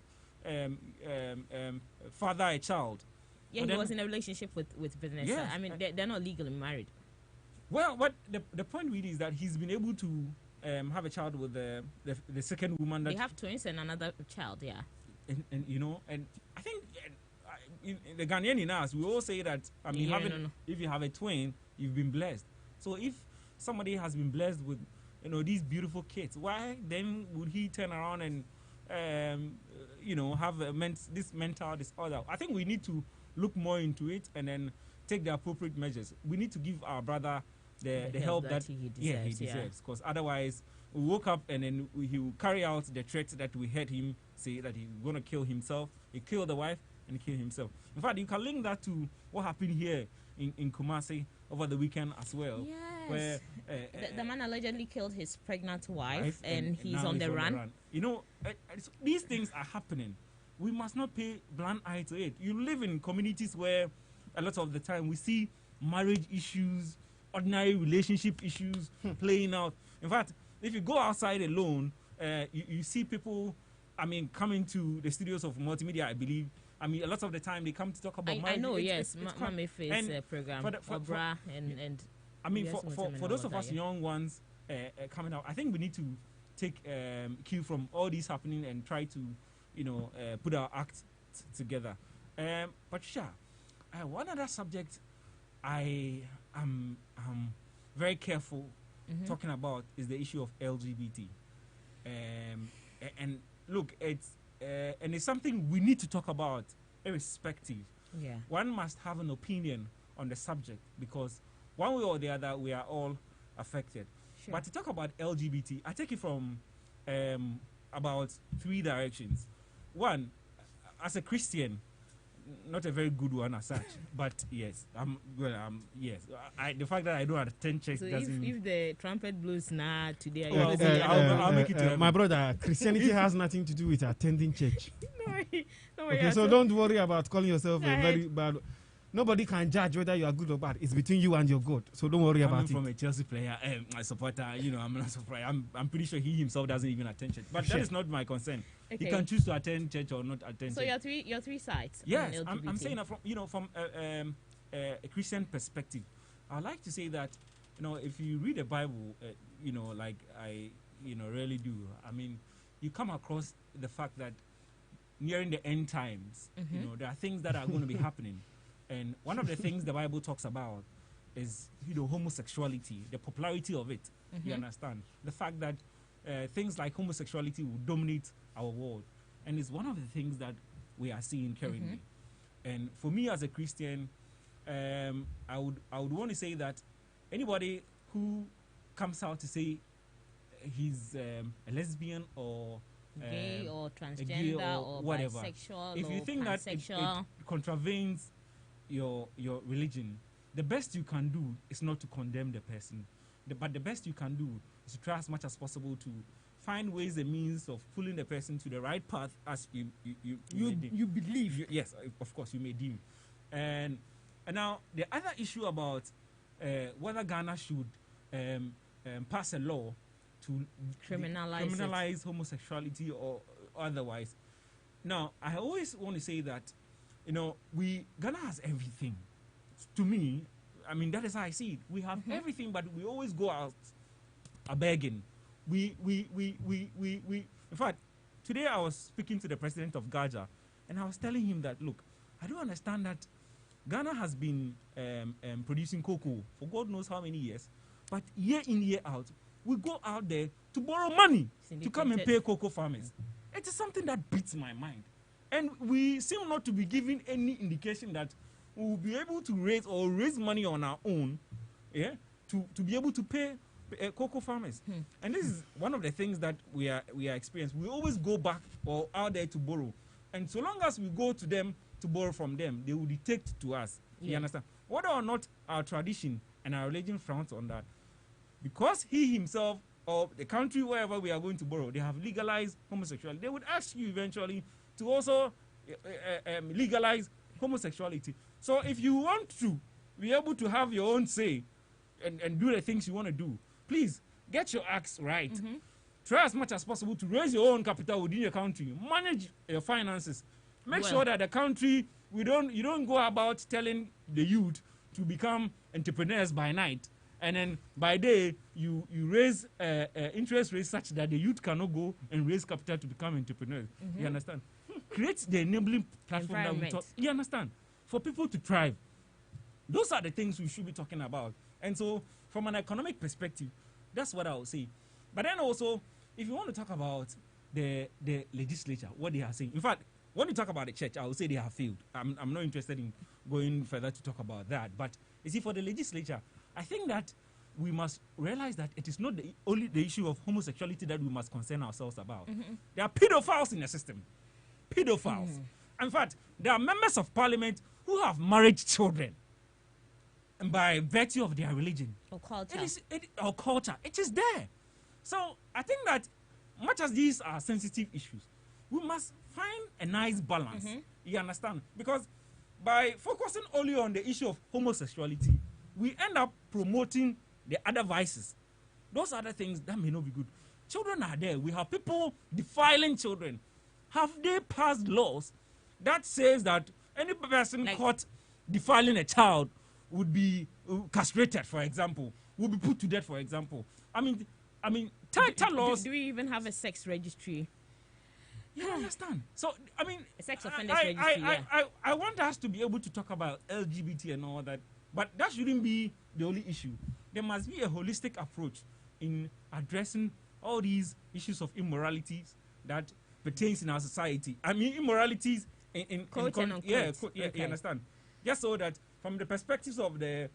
father a child. Yeah, he was in a relationship with Vanessa. Yes, I mean, they're not legally married. Well, what the point really is that he's been able to have a child with the second woman. That they have twins and another child. Yeah, and I think in the Ghanaian in us, we all say that if you have a twin, you've been blessed. So if somebody has been blessed with these beautiful kids, why then would he turn around and have this mental disorder? I think we need to look more into it and then take the appropriate measures. We need to give our brother the help that he deserves. Because otherwise, we woke up and then he will carry out the threats that we heard him say, that he's going to kill himself. He killed the wife and he killed himself. In fact, you can link that to what happened here in Kumasi over the weekend as well. Yes. Where the man allegedly killed his pregnant wife and he's on the run. These things are happening. We must not pay blind eye to it. You live in communities where a lot of the time we see marriage issues, ordinary relationship issues playing out. In fact, if you go outside alone, you see people, coming to the studios of multimedia, I believe. A lot of the time they come to talk about marriage. I know, yes. Mame Face program, Obra and for those of us young ones coming out, I think we need to take cue from all these happening and try to, put our act together. Patricia, one other subject I am very careful talking about is the issue of LGBT. And look, it's something we need to talk about irrespective. Yeah. One must have an opinion on the subject because one way or the other, we are all affected. Sure. But to talk about LGBT, I take it from about 3 directions. One, as a Christian, not a very good one as such, but yes, yes. The fact that I don't attend church doesn't. If the trumpet blows now today, I'll make it to my brother. Christianity has nothing to do with attending church. No, okay, so don't worry about calling yourself a very bad. Nobody can judge whether you are good or bad. It's between you and your God. So don't worry about it. From a Chelsea player, a supporter, I'm not surprised. I'm pretty sure he himself doesn't even attend church. But that is not my concern. Okay. He can choose to attend church or not attend church. So your three sides. Yes, I'm saying that from a Christian perspective, I like to say that if you read the Bible, like I really do. I mean, you come across the fact that nearing the end times, there are things that are going to be happening. And one of the things the Bible talks about is, homosexuality, the popularity of it. You understand? The fact that things like homosexuality will dominate our world. And it's one of the things that we are seeing currently. And for me as a Christian, I would want to say that anybody who comes out to say he's a lesbian or gay or transgender or whatever, bisexual, if you think that it contravenes your religion, the best you can do is not to condemn the person, but the best you can do is to try as much as possible to find ways and means of pulling the person to the right path as you believe. Yes, of course, you may deem. And now the other issue about whether Ghana should pass a law to criminalize homosexuality or otherwise. Now, I always want to say that, Ghana has everything. To me, I mean, that is how I see it. We have everything, but we always go out begging. In fact, today I was speaking to the president of Gaja, and I was telling him that, look, I don't understand that Ghana has been producing cocoa for God knows how many years, but year in, year out, we go out there to borrow money to come and pay cocoa farmers. It is something that beats my mind. And we seem not to be giving any indication that we will be able to raise money on our own, to be able to pay cocoa farmers. And this is one of the things that we are experiencing. We always go back or out there to borrow. And so long as we go to them to borrow from them, they will dictate to us. You understand? Whether or not our tradition and our religion frowns on that, because he himself or the country wherever we are going to borrow, they have legalized homosexuality. They would ask you eventually to also legalize homosexuality. So if you want to be able to have your own say and do the things you want to do, please get your acts right. Try as much as possible to raise your own capital within your country. Manage your finances. Make sure that the country, you don't go about telling the youth to become entrepreneurs by night, and then by day you raise interest rates such that the youth cannot go and raise capital to become entrepreneurs. You understand? Create the enabling platform that we talk. You understand? For people to thrive. Those are the things we should be talking about. And so, from an economic perspective, that's what I would say. But then also, if you want to talk about the legislature, what they are saying. In fact, when you talk about the church, I would say they have failed. I'm not interested in going further to talk about that. But you see, for the legislature, I think that we must realize that it is not only the issue of homosexuality that we must concern ourselves about. There are pedophiles in the system. Pedophiles. In fact, there are members of parliament who have married children, and by virtue of their religion or culture. It is there. So I think that much as these are sensitive issues, we must find a nice balance. You understand? Because by focusing only on the issue of homosexuality, we end up promoting the other vices. Those are the things that may not be good. Children are there. We have people defiling children. Have they passed laws that says that any person caught defiling a child would be castrated, for example, would be put to death, for example? I mean, tighter laws. Do we even have a sex registry? You understand? So, I mean, a sex offenders registry. I want us to be able to talk about LGBT and all that, but that shouldn't be the only issue. There must be a holistic approach in addressing all these issues of immoralities that pertains in our society. I mean, immoralities in you understand? Just so that from the perspectives of the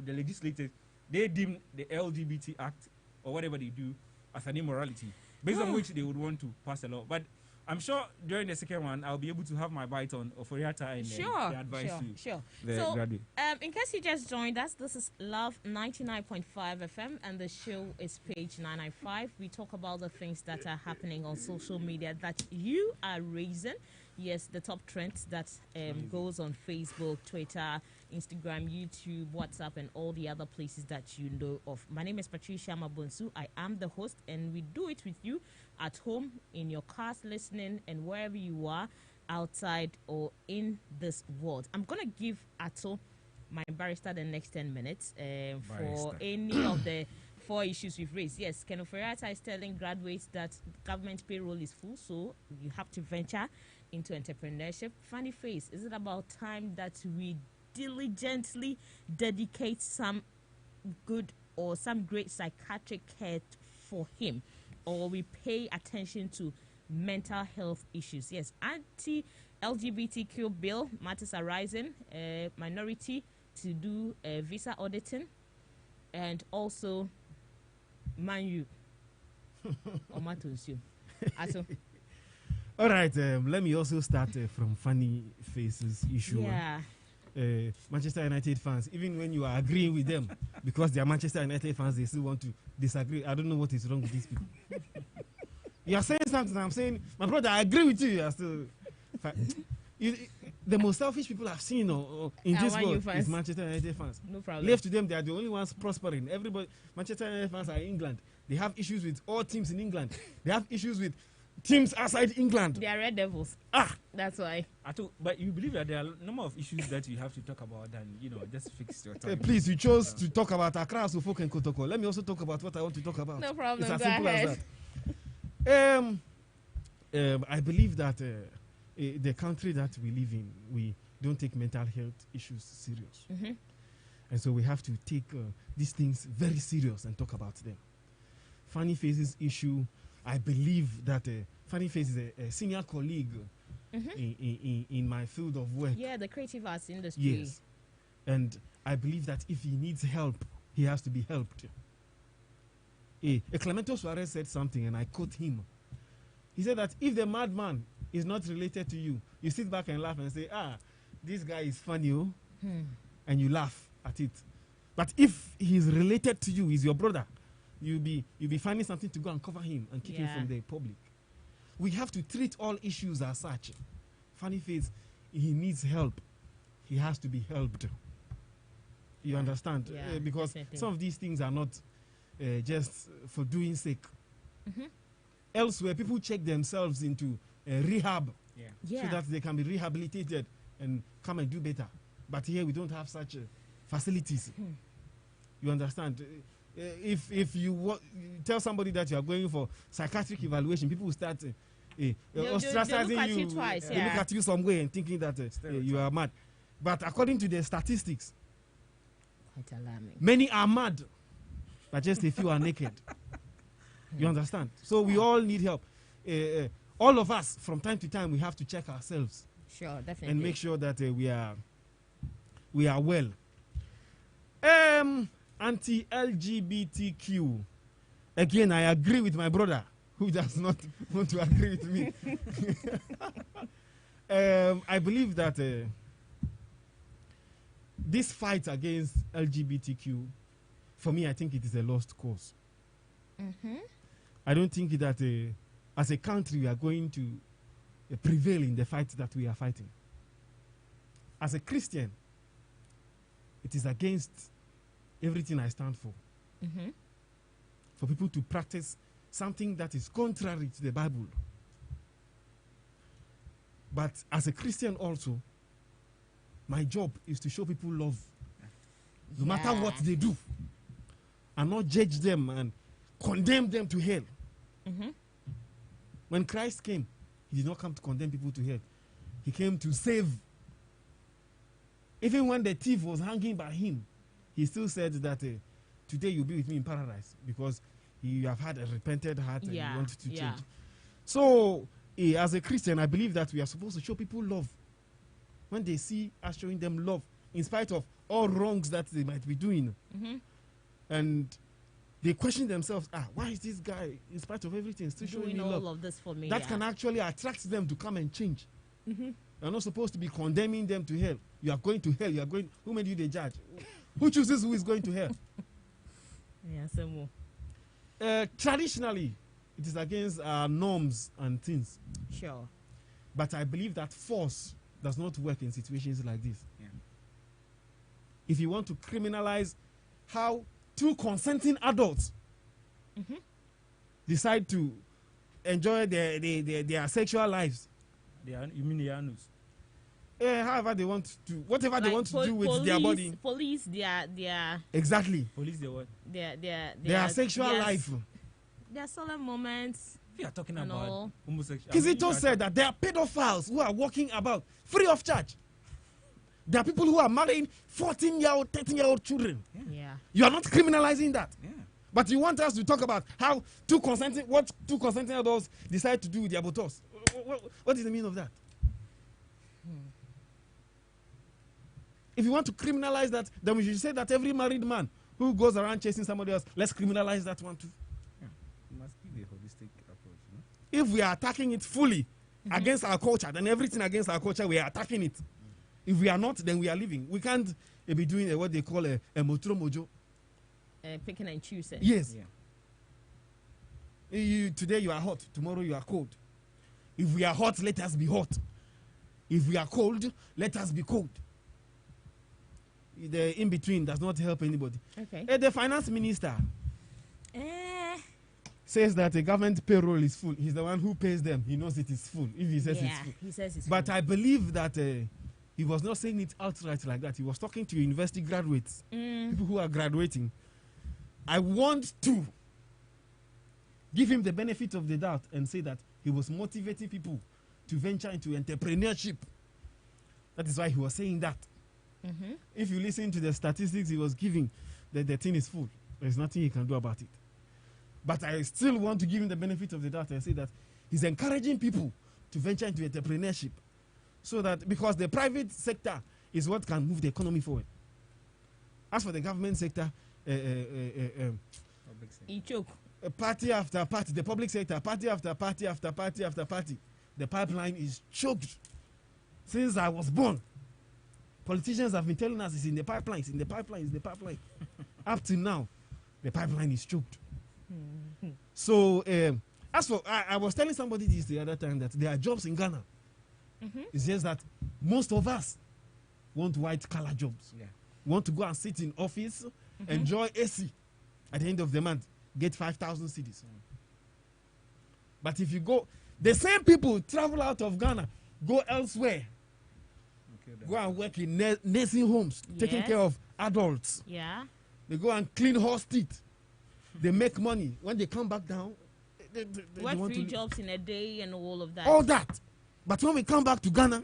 legislators, they deem the LGBT Act or whatever they do as an immorality, based on which they would want to pass a law. But I'm sure during the second one, I'll be able to have my bite on Oforiata and the advice to the graduate. In case you just joined us, this is Love 99.5 FM, and the show is page 995. We talk about the things that are happening on social media that you are raising. Yes, the top trends that goes on Facebook, Twitter, Instagram, YouTube, WhatsApp, and all the other places that you know of. My name is Patricia Ama Bonsu. I am the host, and we do it with you at home, in your cars, listening, and wherever you are, outside or in this world. I'm going to give Ato, my barrister, the next 10 minutes for 4 issues we've raised. Yes, Ken Oferiata is telling graduates that government payroll is full, so you have to venture into entrepreneurship. Funny face, is it about time that we diligently dedicate some good or some great psychiatric care for him, or we pay attention to mental health issues? Yes, anti-LGBTQ bill matters arising, minority to do visa auditing, and also Manu or Matunsu. All right, let me also start from funny faces issue. Yeah. Manchester United fans, even when you are agreeing with them, because they are Manchester United fans, they still want to disagree. I don't know what is wrong with these people. You are saying something, I'm saying, my brother, I agree with you. You are still. The most selfish people I've seen in this world is Manchester United fans. No problem. Left to them, they are the only ones prospering. Everybody, Manchester United fans are in England. They have issues with all teams in England. They have issues with teams outside England. They are Red Devils. That's why. But you believe that there are a number of issues that you have to talk about than, just fix your time. Please, you chose to talk about Accra, Suffolk, and Kotoko. Let me also talk about what I want to talk about. No problem. It's as Go simple ahead. as that. I believe that the country that we live in, we don't take mental health issues serious. Mm-hmm. And so we have to take these things very serious and talk about them. Funny Faces issue, I believe that Funny Face is a senior colleague in my field of work. Yeah, the creative arts industry. Yes. And I believe that if he needs help, he has to be helped. Clemento Suarez said something, and I quote him. He said that if the madman is not related to you, you sit back and laugh and say, this guy is funny, and you laugh at it. But if he is related to you, he's your brother, you'll be finding something to go and cover him and keep him from the public. We have to treat all issues as such. Funny Face, he needs help. He has to be helped. You understand? Yeah, because definitely. some of these things are not just for doing sake. Mm-hmm. Elsewhere, people check themselves into rehab so that they can be rehabilitated and come and do better. But here we don't have such facilities. You understand? If you tell somebody that you are going for psychiatric evaluation, people will start ostracizing you. Twice, they look at you some way and thinking that you are mad. But according to the statistics, quite alarming. Many are mad, but just a few are naked. You understand? So we all need help. All of us, from time to time, we have to check ourselves. Sure, definitely. And make sure that we are well. Anti-LGBTQ. Again, I agree with my brother, who does not want to agree with me. I believe that this fight against LGBTQ, for me, I think it is a lost cause. Mm-hmm. I don't think that as a country we are going to prevail in the fight that we are fighting. As a Christian, it is against everything I stand for. Mm-hmm. For people to practice something that is contrary to the Bible. But as a Christian also, my job is to show people love. No matter what they do. And not judge them and condemn them to hell. Mm-hmm. When Christ came, he did not come to condemn people to hell. He came to save. Even when the thief was hanging by him, he still said that today you'll be with me in paradise because you have had a repented heart and you want to change. So, as a Christian, I believe that we are supposed to show people love. When they see us showing them love, in spite of all wrongs that they might be doing. Mm-hmm. And they question themselves, why is this guy, in spite of everything, still showing me love? All of this for me. That can actually attract them to come and change. Mm-hmm. You're not supposed to be condemning them to hell. You are going to hell. You are going. Who made you the judge? Who chooses who is going to hell? Some more. Traditionally, it is against our norms and things. Sure. But I believe that force does not work in situations like this. Yeah. If you want to criminalize how two consenting adults decide to enjoy their sexual lives. You mean the anus? however they want to, whatever they Like want to do with their body. Police, their Exactly. Police, their what? Their sexual life. Their solemn moments. We are talking about homosexual. Kizito said that there are pedophiles who are walking about free of charge. There are people who are marrying 14-year-old, 13-year-old children. Yeah. You are not criminalizing that. Yeah. But you want us to talk about how two consenting adults decide to do with their botos. What is the meaning of that? If you want to criminalize that, then we should say that every married man who goes around chasing somebody else, let's criminalize that one too. Yeah. It must be a holistic approach. No? If we are attacking it fully against our culture, then everything against our culture, we are attacking it. If we are not, then we are leaving. We can't be doing what they call a motro mojo. Picking and choosing. Yes. Yeah. Today you are hot, tomorrow you are cold. If we are hot, let us be hot. If we are cold, let us be cold. The in-between does not help anybody. Okay. The finance minister says that the government payroll is full. He's the one who pays them. He knows it is full. If he says it's full. He says it's but full. I believe that he was not saying it outright like that. He was talking to university graduates, people who are graduating. I want to give him the benefit of the doubt and say that he was motivating people to venture into entrepreneurship. That is why he was saying that. If you listen to the statistics he was giving, the thing is full. There's nothing he can do about it. But I still want to give him the benefit of the doubt and say that he's encouraging people to venture into entrepreneurship. So that, because the private sector is what can move the economy forward. As for the government sector, party after party, the public sector, party after party after party after party, the pipeline is choked. Since I was born, politicians have been telling us it's in the pipeline, it's in the pipeline, it's in the pipeline. Up to now, the pipeline is choked. So, as for, I was telling somebody this the other time that there are jobs in Ghana. It's just that most of us want white-collar jobs. Yeah. Want to go and sit in office, enjoy AC at the end of the month, get 5,000 cedis. But if you go, the same people travel out of Ghana, go elsewhere, go and work in nursing homes, taking care of adults. Yeah. They go and clean horse teeth. They make money. When they come back down, they Work want 3 to jobs in a day and all of that. all that. But when we come back to Ghana,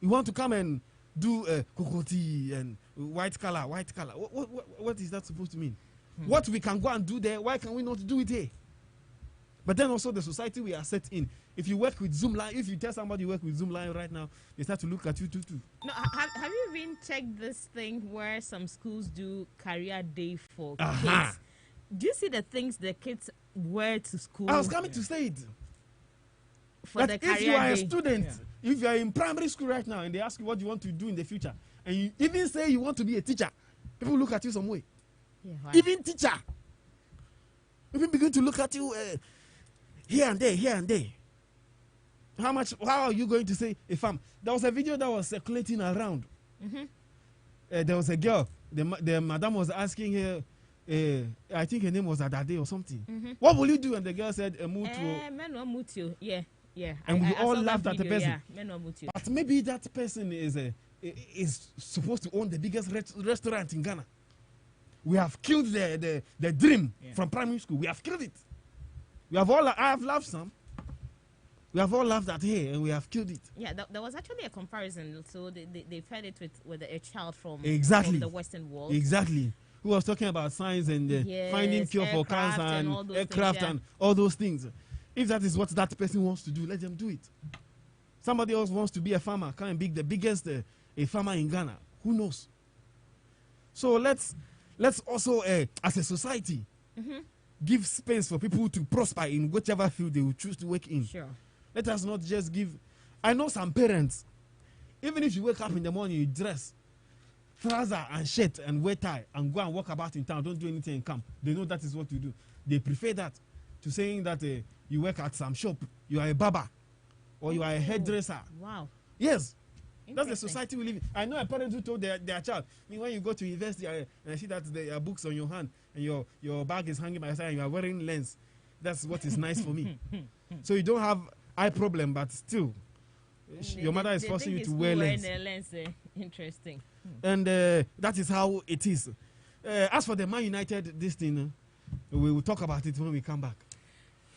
we want to come and do kokoti and white color. What is that supposed to mean? What we can go and do there, why can we not do it here? But then also the society we are set in. If you work with Zoomline, if you tell somebody you work with Zoomline right now, they start to look at you too. No, have you even checked this thing where some schools do career day for kids? Do you see the things the kids wear to school? I was coming to say it. For that the if you are a day. student, if you are in primary school right now and they ask you what you want to do in the future, and you even say you want to be a teacher, people look at you some way. Yeah, right. Even teacher. People begin to look at you here and there. How are you going to say a farm? There was a video that was circulating around. There was a girl, the madam was asking her, I think her name was Adade or something. What will you do? And the girl said, Mutu. Yeah. And we I all saw that laughed at the video, person. Yeah, but maybe that person is supposed to own the biggest restaurant in Ghana. We have killed the dream from primary school. We have killed it. I have laughed some. We have all laughed at here and we have killed it. Yeah, there was actually a comparison. So they paired it with a child from the Western world. Exactly. Who was talking about science and finding cure for cancer and aircraft and all those things. If that is what that person wants to do, let them do it. Somebody else wants to be a farmer, come and be the biggest a farmer in Ghana. Who knows? So let's also, as a society, give space for people to prosper in whichever field they will choose to work in. Sure. Let us not just give. I know some parents, even if you wake up in the morning, you dress, trouser and shirt and wear tie and go and walk about in town, don't do anything and come. They know that is what you do. They prefer that to saying that you work at some shop, you are a barber, or you are a hairdresser. Wow. Yes. That's the society we live in. I know a parent who told their child, when you go to university and I see that there are books on your hand and your bag is hanging by your side and you are wearing lens, that's what is nice for me. So you don't have eye problem, but still, Your mother is forcing you to wear lens. Interesting. And that is how it is. As for the Man United, this thing, we will talk about it when we come back.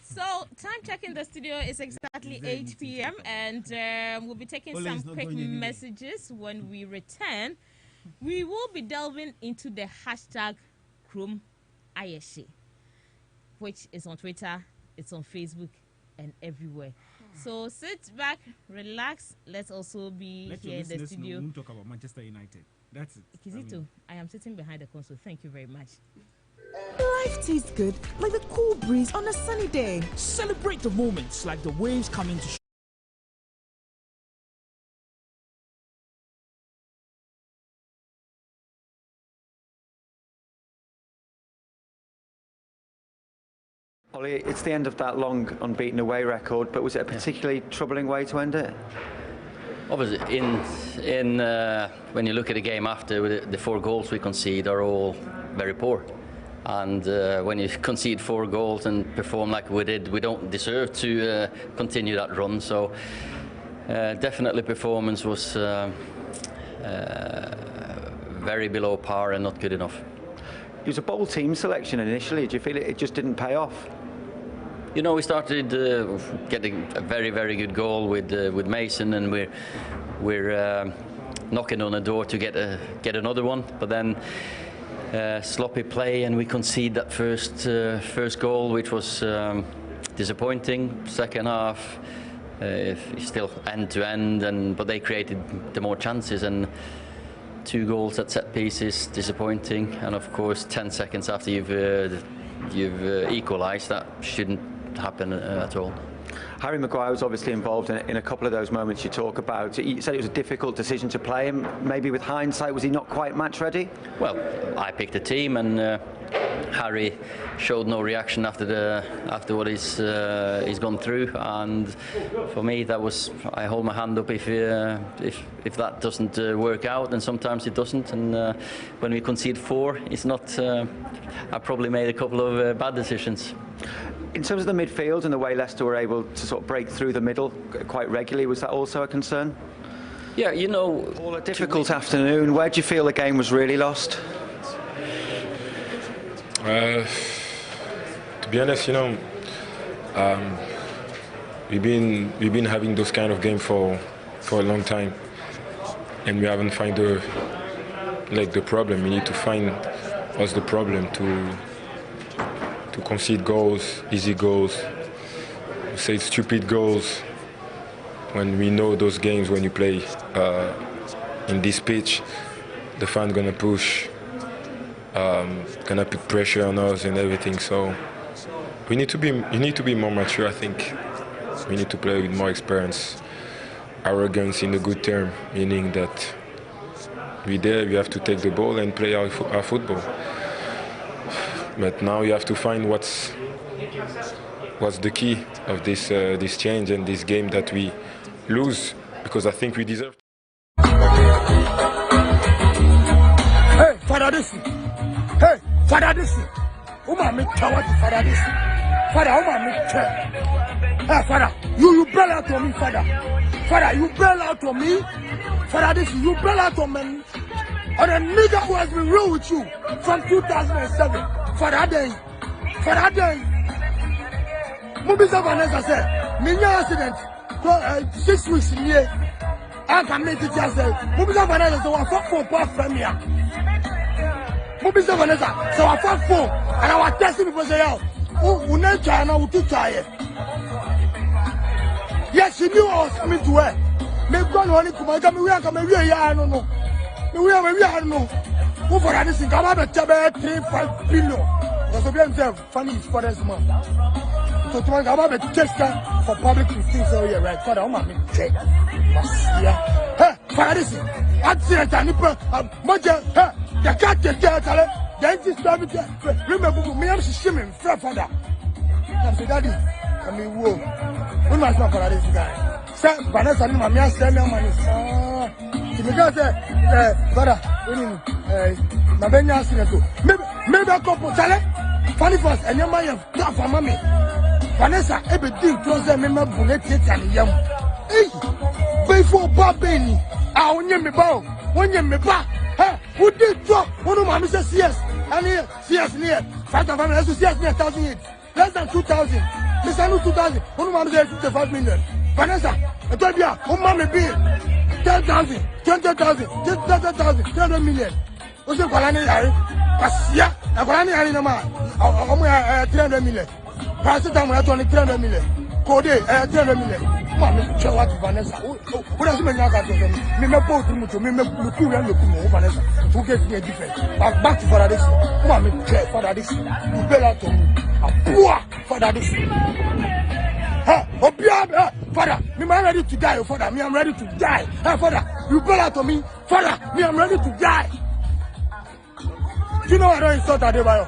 So, time check in the studio is exactly 8 p.m. and we'll be taking some quick messages. When we return, we will be delving into the hashtag Chrome Ayeshi, which is on Twitter, it's on Facebook, and everywhere. So sit back, relax. Let's also be here in the studio. We won't talk about Manchester United. That's it. Kizito, I am sitting behind the console. Thank you very much. Life tastes good, like the cool breeze on a sunny day. Celebrate the moments like the waves coming to Ollie, it's the end of that long unbeaten away record, but was it a particularly troubling way to end it? Obviously, when you look at the game after, the 4 goals we concede are all very poor. And when you concede 4 goals and perform like we did, we don't deserve to continue that run. So definitely performance was very below par and not good enough. It was a bold team selection initially. Do you feel it just didn't pay off? You know, we started getting a very, very good goal with Mason, and we're knocking on the door to get another one. But then sloppy play, and we concede that first goal, which was disappointing. Second half, still end to end, but they created the more chances, and 2 goals at set pieces, disappointing. And of course, 10 seconds after you've equalised, that shouldn't happen at all. Harry Maguire was obviously involved in a couple of those moments you talk about. You said it was a difficult decision to play him. Maybe with hindsight, was he not quite match ready? Well, I picked the team, and Harry showed no reaction after what he's gone through. And for me, that was, I hold my hand up if that doesn't work out, and sometimes it doesn't. And when we concede 4, it's not. I probably made a couple of bad decisions. In terms of the midfield and the way Leicester were able to sort of break through the middle quite regularly, was that also a concern? Yeah, you know, all a difficult afternoon. Where do you feel the game was really lost? To be honest, you know, we've been having those kind of games for a long time, and we haven't found the problem. We need to find what's the problem to concede goals, easy goals, say stupid goals. When we know those games, when you play in this pitch, the fan gonna push, gonna put pressure on us and everything. So you need to be more mature. I think we need to play with more experience, arrogance in a good term, meaning that we have to take the ball and play our football. But now you have to find what's the key of this change and this game that we lose, because I think we deserve. Hey, Father, listen. Hey, Father, listen. Uma me tell Father, listen. Father, Uma me tell. Hey, Father, you bail out on me, Father. Father, you bail out on me. Father, listen, you bail out on me. And a nigga who has been real with you from 2007. Father, then. Mubisa Vanessa said, Minya accident. 6 weeks in here. I can make it just say, Mubisa Vanessa, so I fought for part from here. Mubisa Vanessa, so I fought for, and I was testing people say, oh, we need China, we too tired. Yes, she knew I was coming to her. Maybe God wanted to make me, we are coming here, I don't know. We are no. Who for this thing? Come out of 3-5 billion. Because the blame funny is for this man. So to come out of test for public 15 so yeah, right? Father, I'm going to check. Hey, for this thing. Accident and nipple. Moja, hey, the cat take care of it. Then just remember me, I'm swimming, father. I said, Daddy, I mean, whoa. We must not for this guy. Sir, Vanessa, I'm not standing money. Because Father, my baby accident. Maybe a couple chale. Funny first, and your man have tough for mommy. Vanessa, everything close them, remember bullet and yam. Hey, pay for Babini. I want you me bow. When you me back, who did drop? One of my Mr. CS. And here, CS near 5,000. Let's CS near 1,000. Less than 2,000. Mr. No 2,000. One of my Mr. 55 million. Vanessa, I told you, one mommy bill 10,000, 20,000, 30,000, 300 million. What's the Kalani? Asia, a Kalani Arina, 300 million. Paracetamol at only 300 million. Code 300 million. Mammy, show what Vanessa. Who doesn't make that? Me both to me, two and Vanessa. Who gets me a difference? Back to Paradise. Mammy, Paradise. You better to me. A poor Paradise. Father, me I'm ready to die, Father. Me I'm ready to die. Father, you better to me. Father, me I'm ready to die. Do you know I don't insult Adebayo?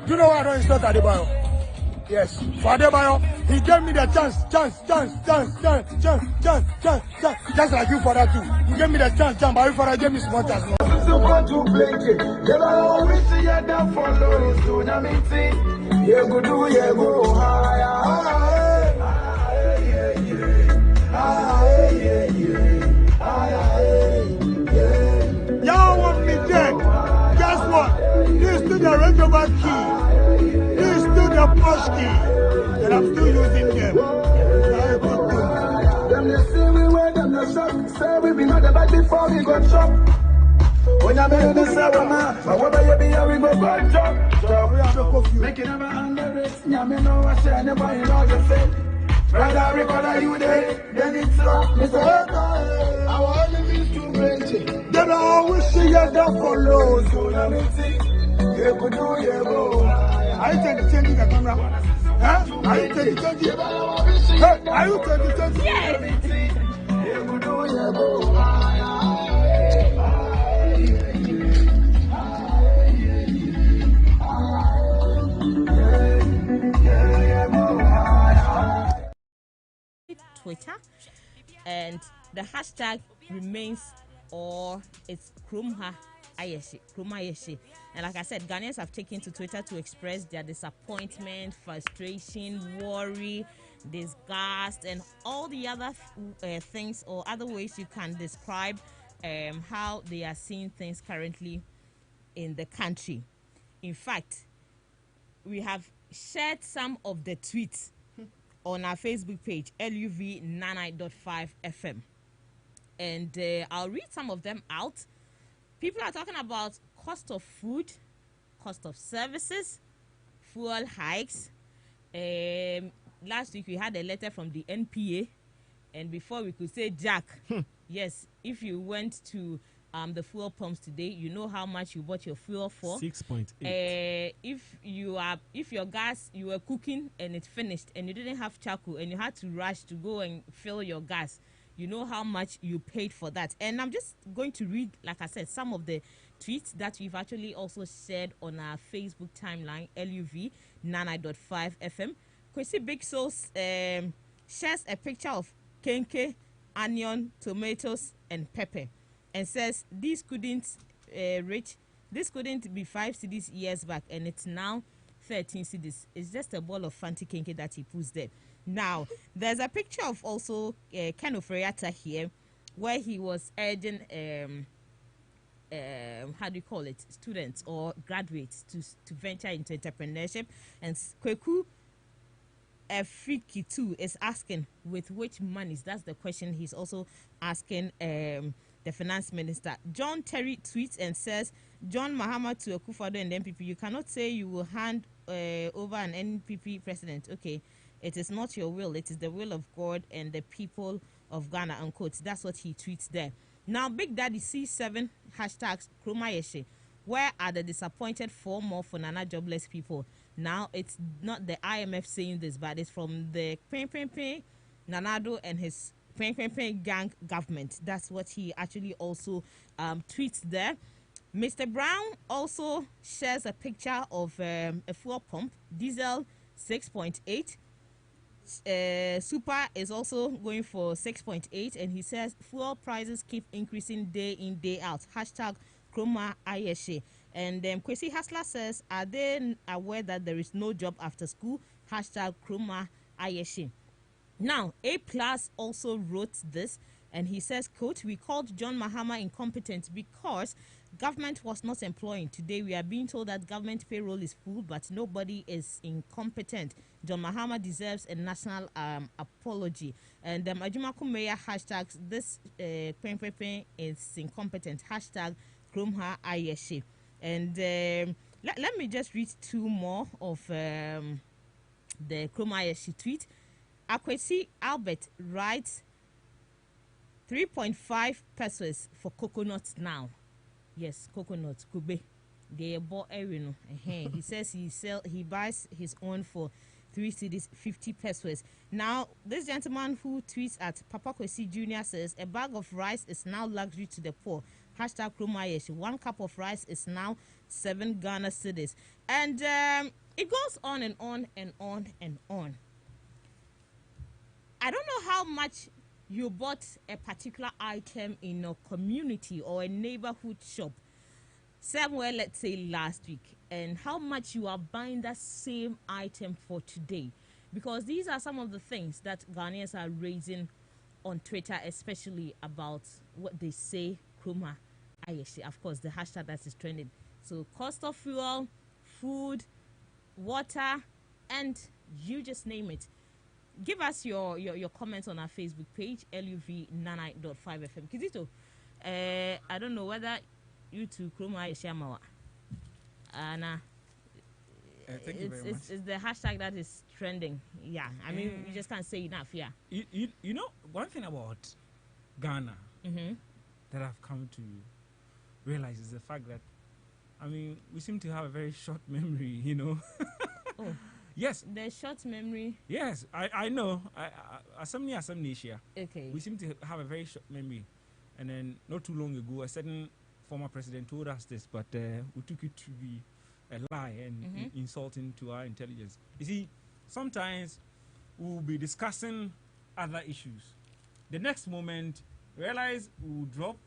Do you know why I don't insult Adebayo? Yes, for Adebayo, he gave me the chance, just like you, Father, too. You gave me the chance, but you, Father, gave me small chance. Y'all want me dead? Guess what? This is the regular key. This is the push key. And I'm still using them. Them they see we wear them the shop. Say we be not the back before we go chop. When I'm in the Sarama, but whether you be here, we go chop. Make it never underrate. Yeah, me know I say anybody know the fate. Rather record you there, then it's up. Our enemies too plenty. Then I always see you down for low. So now me think, you could do your go. I tell you, changing the camera. Huh? Are you changing? Hey, are you changing? Yes. You could do your go. Twitter, and the hashtag remains, or it's Krumha Ayeshi. And like I said, Ghanaians have taken to Twitter to express their disappointment, frustration, worry, disgust, and all the other things or other ways you can describe how they are seeing things currently in the country. In fact, we have shared some of the tweets on our Facebook page, LUV99.5 FM. And I'll read some of them out. People are talking about cost of food, cost of services, fuel hikes. Last week we had a letter from the NPA, and before we could say Jack, yes, if you went to the fuel pumps today, you know how much you bought your fuel for. 6.8. If your gas, you were cooking and it finished and you didn't have charcoal and you had to rush to go and fill your gas, you know how much you paid for that. And I'm just going to read, like I said, some of the tweets that we've actually also shared on our Facebook timeline, LUV99.5 FM. Kwesi Big Sauce shares a picture of kenke, onion, tomatoes, and pepper, and says this couldn't be 5 cedis years back, and it's now 13 cedis. It's just a ball of fancy kenke that he puts there. Now, there's a picture of also Ken Ofriata here, where he was urging how do you call it, students or graduates to venture into entrepreneurship. And Kweku Afriki too is asking with which monies. That's the question he's also asking the finance minister. John Terry tweets and says, John Mahama to Akufo-Addo and the NPP, you cannot say you will hand over an NPP president. Okay, it is not your will, it is the will of God and the people of Ghana, unquote. That's what he tweets there. Now, Big Daddy C7 hashtags Kromayeshe. Where are the disappointed 4 more for Nana jobless people? Now, it's not the IMF saying this, but it's from the Nanado and his gang government. That's what he actually also tweets there. Mr. Brown also shares a picture of a fuel pump, diesel 6.8. Super is also going for 6.8, and he says fuel prices keep increasing day in, day out. Hashtag Kroma Ayeshe. And Kwesi Hasler says, are they aware that there is no job after school? Hashtag Kroma Ayeshe. Now, A Plus also wrote this. And he says, quote, "We called John Mahama incompetent because government was not employing. Today we are being told that government payroll is full, but nobody is incompetent. John Mahama deserves a national apology." And Ajumaku Mayor hashtags this pen is incompetent. Hashtag Krumha Ayeshe. And let me just read two more of the Krumha Ayeshe tweet. Akwesi Albert writes 3.5 pesos for coconuts now. Yes, coconuts, kube. They bought everything. He says he buys his own for 3 cedis, 50 pesos. Now, this gentleman who tweets at Papa Kwesi Jr. says a bag of rice is now luxury to the poor. Hashtag Krumha Ayeshe. 1 cup of rice is now 7 Ghana cedis. And it goes on and on and on and on. I don't know how much you bought a particular item in a community or a neighborhood shop somewhere, let's say last week, and how much you are buying that same item for today, because these are some of the things that Ghanaians are raising on Twitter, especially about what they say Krumha Ayeshe. Of course, the hashtag that is trending. So cost of fuel, food, water, and you just name it. Give us your comments on our Facebook page, LUV99.5 FM. Kizito, I don't know whether you two Krumha Ayeshe Amawa. Anna, thank you very much. It's the hashtag that is trending. Yeah, I mean, you just can't say enough. Yeah. You know, one thing about Ghana that I've come to realize is the fact that, I mean, we seem to have a very short memory, you know. Oh. Yes. The short memory. Yes, I know. Amnesia. Okay. We seem to have a very short memory. And then not too long ago, a certain former president told us this, but we took it to be a lie and insulting to our intelligence. You see, sometimes we'll be discussing other issues. The next moment, realize we'll drop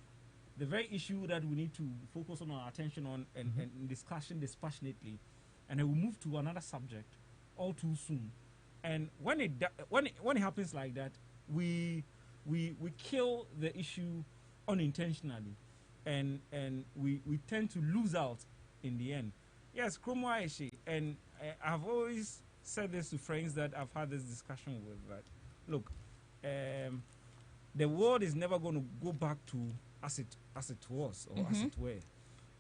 the very issue that we need to focus on our attention on and discussion dispassionately, and then we'll move to another subject all too soon. And when it happens like that, we kill the issue unintentionally, and we tend to lose out in the end. Yes, Krumha Ayeshe, and I've always said this to friends that I've had this discussion with, that look, the world is never going to go back to as it was or as it were,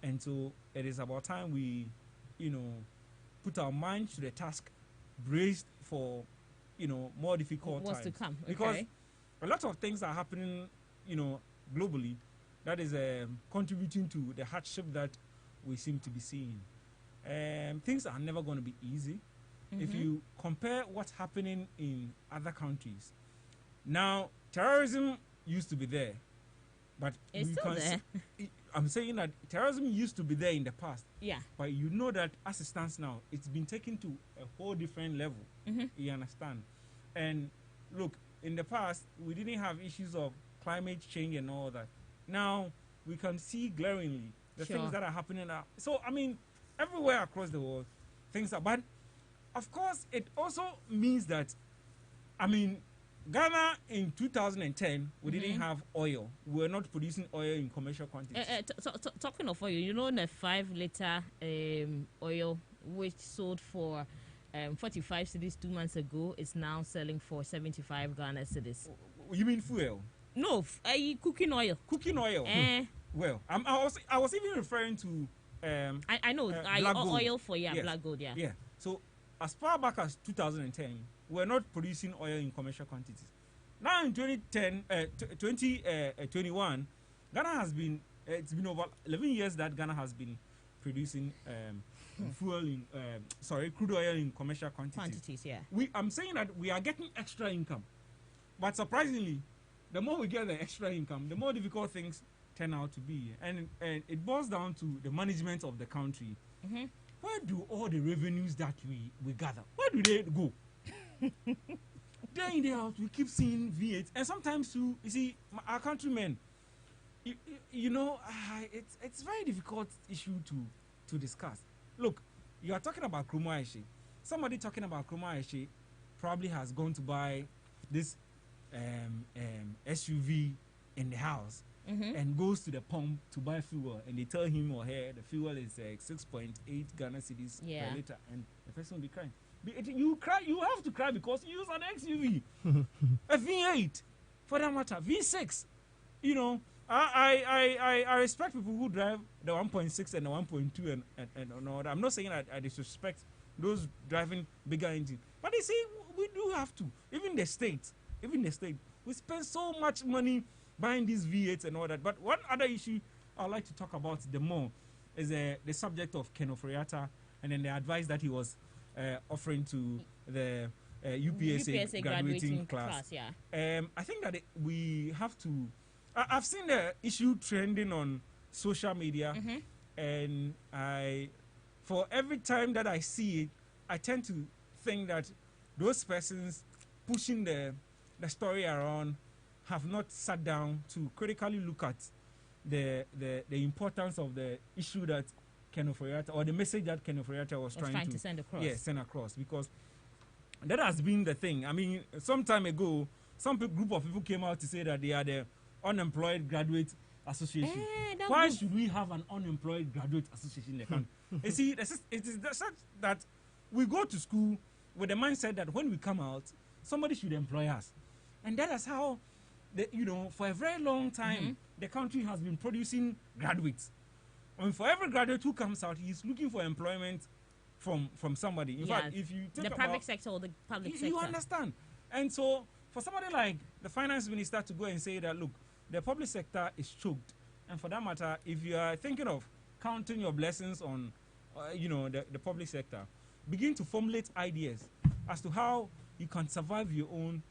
and so it is about time we, put our mind to the task, braced for, more difficult what's times to come. because Okay. a lot of things are happening, globally, that is contributing to the hardship that we seem to be seeing. Things are never going to be easy. If you compare what's happening in other countries, now terrorism used to be there, but It's still there. I'm saying that terrorism used to be there in the past. Yeah. But you know that as it stands now, it's been taken to a whole different level. You understand? And look, in the past, we didn't have issues of climate change and all that. Now, we can see glaringly the Sure. things that are happening now. So, I mean, everywhere across the world, things are bad. Of course, it also means that, I mean, Ghana in 2010, we didn't have oil. We were not producing oil in commercial quantities. Talking of oil, the 5-liter oil which sold for 45 cedis 2 months ago is now selling for 75 Ghana cedis. You mean fuel? No, cooking oil. Cooking oil. Well, I was even referring to. I know black gold. oil for Yes. black gold. Yeah. Yeah. So as far back as 2010, we're not producing oil in commercial quantities. Now in 2021, Ghana has been. It's been over 11 years that Ghana has been producing fuel in crude oil in commercial quantities. Yeah. I'm saying that we are getting extra income, but surprisingly, the more we get the extra income, the more difficult things turn out to be, and it boils down to the management of the country. Where do all the revenues that we gather, where do they go? Day in, day out, we keep seeing V8, and sometimes too, you see, our countrymen, it's very difficult issue to discuss. Look, you are talking about Krumha Ayeshe. Somebody talking about Krumha Ayeshe probably has gone to buy this SUV in the house and goes to the pump to buy fuel, and they tell him or her the fuel is 6.8 Ghana cedis per liter, and the person will be crying. You cry. You have to cry because you use an XUV, a V8, for that matter, V6. You know, I respect people who drive the 1.6 and the 1.2 and all that. I'm not saying I disrespect those driving bigger engine, but they say we do have to. Even the state, we spend so much money buying these V8s and all that. But one other issue I'd like to talk about the more is the subject of Ken Ofori-Atta and then the advice that he was offering to the UPSA graduating class. I think that we have to. I've seen the issue trending on social media, and for every time that I see it, I tend to think that those persons pushing the story around have not sat down to critically look at the importance of the issue that Ken Ofori-Atta, or the message that Ken Ofori-Atta was trying to send across. Yeah, send across, because that has been the thing. I mean, some time ago, some group of people came out to say that they are the Unemployed Graduate Association. Why should we have an unemployed graduate association in the country? You see, it is such that we go to school with the mindset that when we come out, somebody should employ us. And that is how, for a very long time, the country has been producing graduates. I mean, for every graduate who comes out, he's looking for employment from somebody. In fact, if you think the private sector or the public sector. You understand. And so, for somebody like the finance minister to go and say that, look, the public sector is choked. And for that matter, if you are thinking of counting your blessings on, the public sector, begin to formulate ideas as to how you can survive your own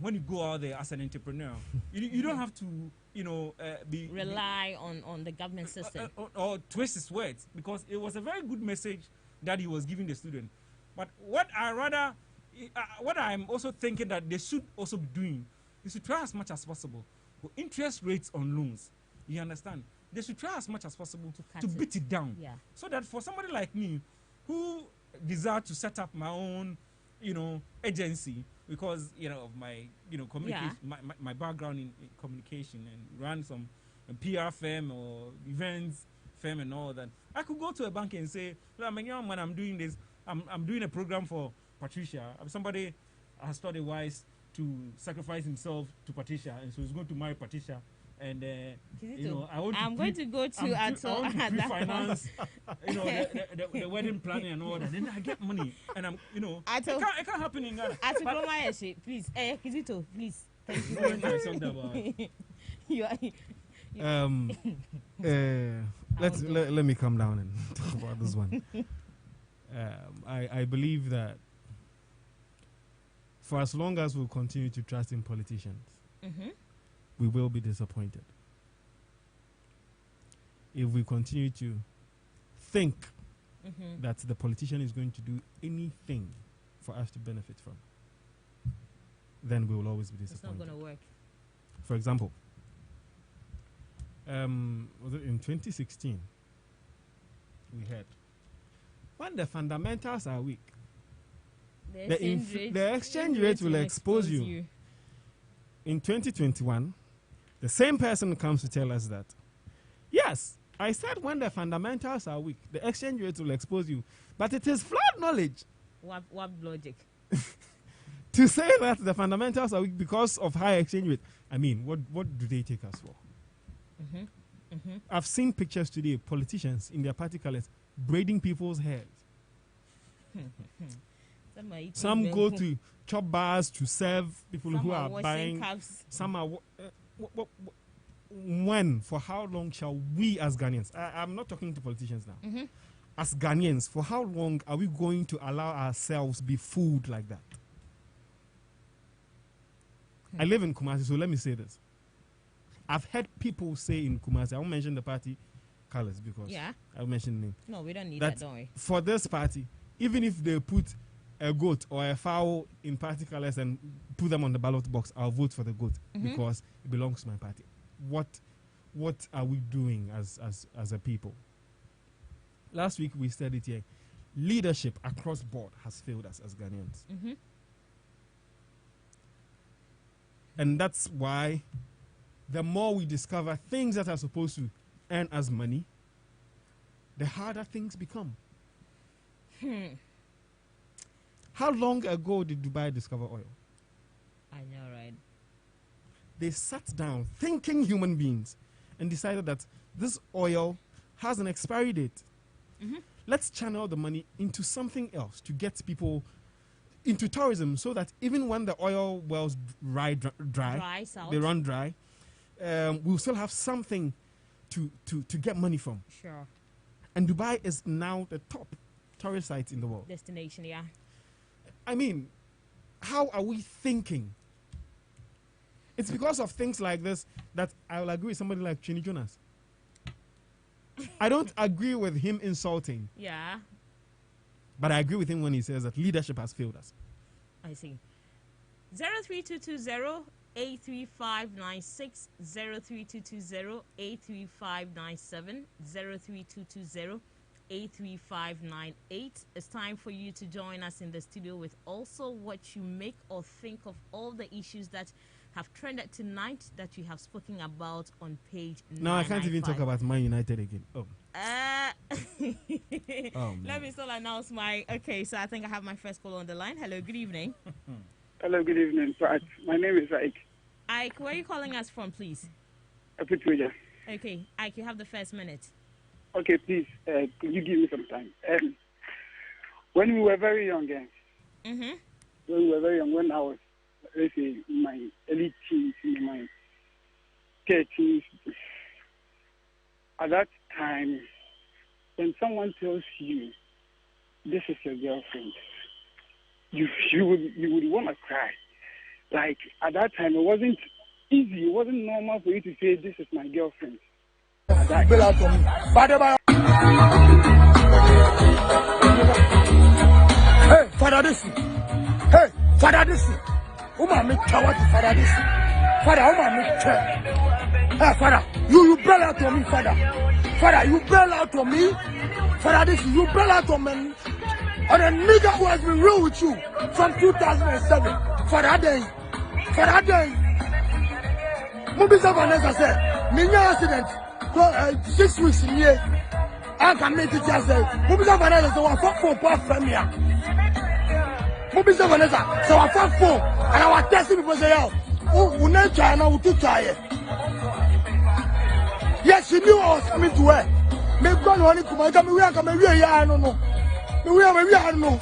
when you go out there as an entrepreneur. You don't have to, rely on the government system or twist his words, because it was a very good message that he was giving the student. But what I'm also thinking that they should also be doing is to try as much as possible for interest rates on loans. You understand? They should try as much as possible to beat it down. Yeah. So that for somebody like me who desire to set up my own, agency, because, of my, communication, my background in communication, and run some PR firm or events firm and all that, I could go to a bank and say, well, I'm doing this. I'm doing a program for Patricia. Somebody has thought it wise to sacrifice himself to Patricia, and so he's going to marry Patricia. And I'm going to go to pre-finance, the wedding planning and all that. Then I get money, and it can't happen in Ghana. Please, Kizito, please. Thank you very much. Let me come down and talk about this one. I believe that for as long as we'll continue to trust in politicians, we will be disappointed. If we continue to think that the politician is going to do anything for us to benefit from, then we will always be disappointed. It's not going to work. For example, was it in 2016, we heard, when the fundamentals are weak, the exchange rate will expose you. In 2021, the same person comes to tell us that, yes, I said when the fundamentals are weak, the exchange rate will expose you. But it is flawed knowledge. What logic? To say that the fundamentals are weak because of high exchange rate. I mean, what do they take us for? I've seen pictures today, politicians in their party colors braiding people's hairs. Some go to chop bars to serve people who are buying. Some are. When? For how long shall we as Ghanaians? I'm not talking to politicians now. As Ghanaians, for how long are we going to allow ourselves be fooled like that? I live in Kumasi, so let me say this. I've heard people say in Kumasi, I won't mention the party colors because I'll mention the name. No, we don't need that, don't we? For this party, even if they put a goat or a fowl in party colors and put them on the ballot box, I'll vote for the goat because it belongs to my party. What are we doing as a people? Last week we said it here. Leadership across board has failed us as Ghanaians. And that's why the more we discover things that are supposed to earn us money, the harder things become. How long ago did Dubai discover oil? I know, right? They sat down, thinking human beings, and decided that this oil has an expiry date. Let's channel the money into something else to get people into tourism, so that even when the oil wells dry, they run dry, we'll still have something to get money from. Sure. And Dubai is now the top tourist site in the world. Destination, yeah. I mean, how are we thinking? It's because of things like this that I will agree with somebody like Chini Jonas. I don't agree with him insulting. Yeah. But I agree with him when he says that leadership has failed us. I see. 03220-83596, 03220-83597, 03220-83598. It's time for you to join us in the studio with also what you make or think of all the issues that have trended tonight that you have spoken about on page 995. No, I can't even talk about Man United again. Oh. Let me still announce my... Okay, so I think I have my first call on the line. Hello, good evening. Hello, good evening, Pat. My name is Ike. Ike, where are you calling us from, please? Patricia. Okay, Ike, you have the first minute. Okay, please, could you give me some time? When we were very young, when we were very young, when I was, let's say, in my early teens, in my 30s, at that time, when someone tells you, this is your girlfriend, you would want to cry. Like, at that time, it wasn't easy. It wasn't normal for you to say, this is my girlfriend. Hey, Father, this. Hey, Father, this. Me Father, this. Father, me Hey, Father, you bail out on me, Father. Father, you bail out on me. Father, this. You bail out on me. Or the nigga who has been real with you from 2007. Father, day. Mubisa Vanessa said, Minya accident. 6 weeks in here. I can make it just say, Mubisa Vanessa, so I fought for poor family. Mubisa Vanessa, so I fought for, and I was testing people say, oh, not try, and I will try it. Yes, she knew I was coming to her. Maybe God wanted to make me, we are coming here, I don't know. We are no.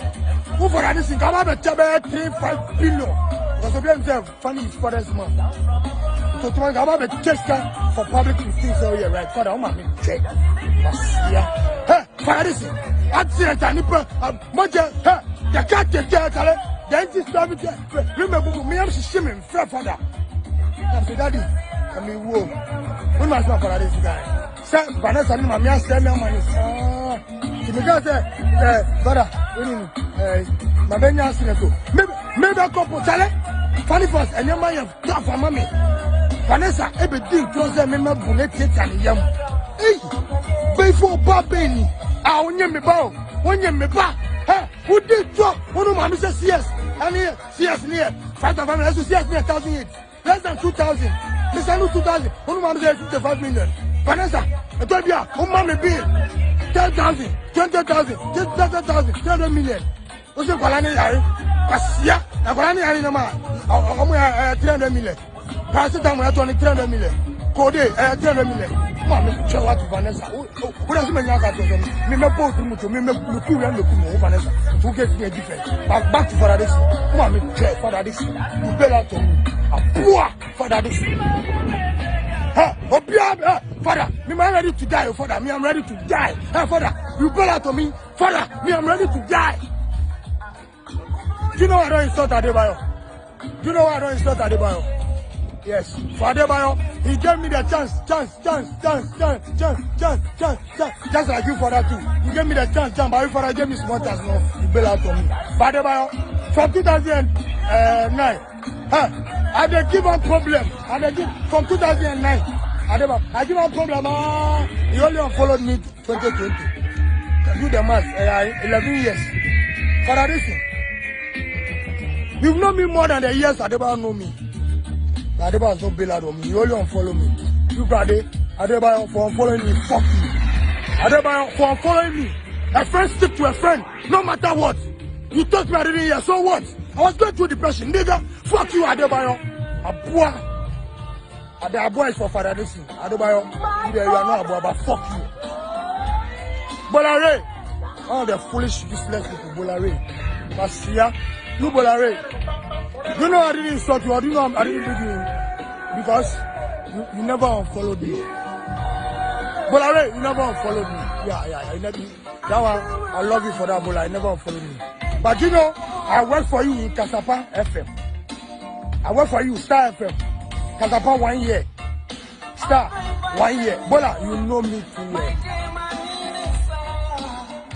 Who for anything, come out of 3-5 billion. Because of themselves, funny is for this month. So to come out of Chester for public things, so you're right. Father, I'm going to check. Hey, for this, accident, and much, the cat, the dentist, remember me, I'm shimming, Father. I'm saying, Daddy, I mean, whoa. When my son for this guy, sir, Vanessa, my man, send me money. Because, brother, my baby has seen it too. Maybe a couple, Charlie. Funny first, and your man have tough for mommy. Vanessa, everything closer, remember, bullet it and yam. Hey, before Babini, I want you me bow. When you me back, hey, who did drop? One of my Mrs. CS, and here, CS near 5,000, CS near 1,000, less than 2,000. This is 2,000. One of my Mrs. 55 million. Vanessa, I told you, who mommy bill? 10,000, 20,000, 30,000, 200 million. What's the Colani? Asia, a Colani Anima, 300 million. Paracetamol at only 300 million. Code 300 million. Mamma, show what Vanessa. Who doesn't mean that? Me, both to me, Vanessa. Who gets me a difference? Back to Father this. Mamma, Father this. You bail out on me. A poor Father this. Father, me, I'm ready to die. Father, me, I'm ready to die. Father, you bail out on me. Father, me, I'm ready to die. Do you know I don't insult Adebayo? Do you know why I don't insult Adebayo? Yes, for Adebayo, he gave me the chance, just like you for that too. You gave me the chance, but if I gave me small chance, no, you bail out on me. But Adebayo, from 2009, I did give him problem. From 2009, Adebayo, I give him problem. He only unfollowed me 2020. Do the math, 11 years. For that reason. You've known me more than the years Adebayo know me. Adebayo don't bail out on me. You only unfollow me. You got it. Adebayo for unfollowing me. Fuck you. Adebayo for unfollowing me. A friend stick to a friend, no matter what. You touch me, I didn't hear. So what? I was going through depression, nigga. Fuck you, Adebayo. Abua. Adebayo is for Father Listen. Adebayo, you are not Abua, but fuck you. Bolare. All the foolish, useless people, Bolare. Patricia, you Bolare. You know I didn't insult you, or do you know I didn't beat you? Because you never unfollowed me. Bolare, you never unfollowed me. Yeah, you never. That one, I love you for that, Bola. You never unfollowed me. But you know, I work for you in Kasapa FM. I work for you, Star FM. Kasapa 1 year. Star, 1 year. Bola, you know me too well.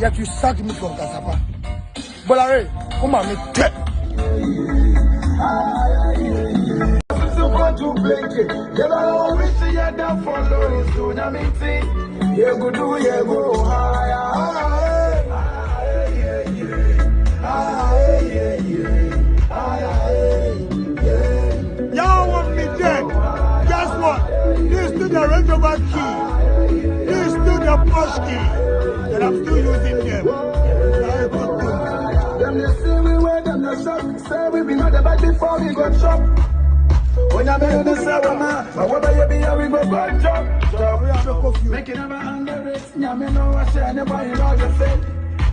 Yet you sacked me from Kasapa. Bola, hey, come on, me. Y'all want me dead? Guess what? This to the regular key. This to the push key. And I'm still using them. Them they say we wear them the shop. Say we be not the bad before we go shop. When I made the seven man, but what you be we go job. Make it never underrate. Nyame know I say anybody know the same.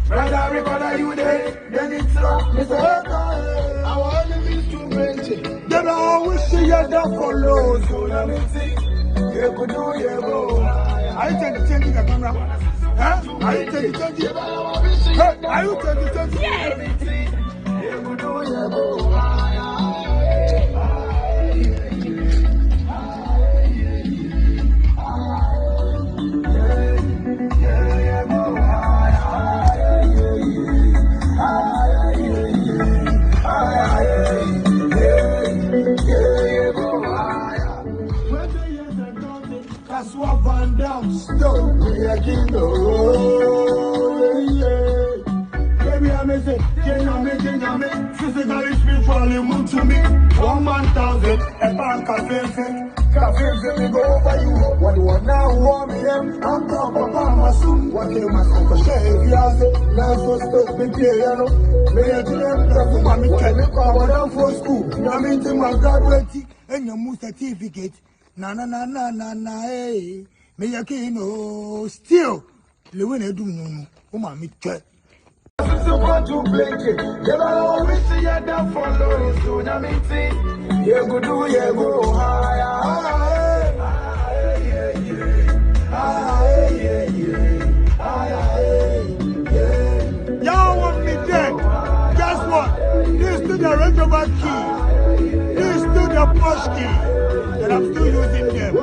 Brother record you there, then it's up. Mr. Our enemies too plenty. Then I always see you there for low. So let me see. You could do you go. I take the change the camera. Huh? I take the change. Hey, I take the change. You could do you go. That's what Van Dam stole. Baby, I'm a say, Jane, physically, spiritually, moon to me. 1,000, a bank cafe, we go over you. What you want now, warm me, I'm top of my soon. What you must for shave, yes, now so stuck, big piano. May I do them, mommy, can you come down for school? I'm into my graduate and your moon certificate. Na, hey. Me yakino still. Le win do no. Oma mi twa. So to blink it. You always see you down follow so na me see. You go do you go higher. Y'all want me dead? Guess what? This to the regular key. This to the push key. And I'm still using them.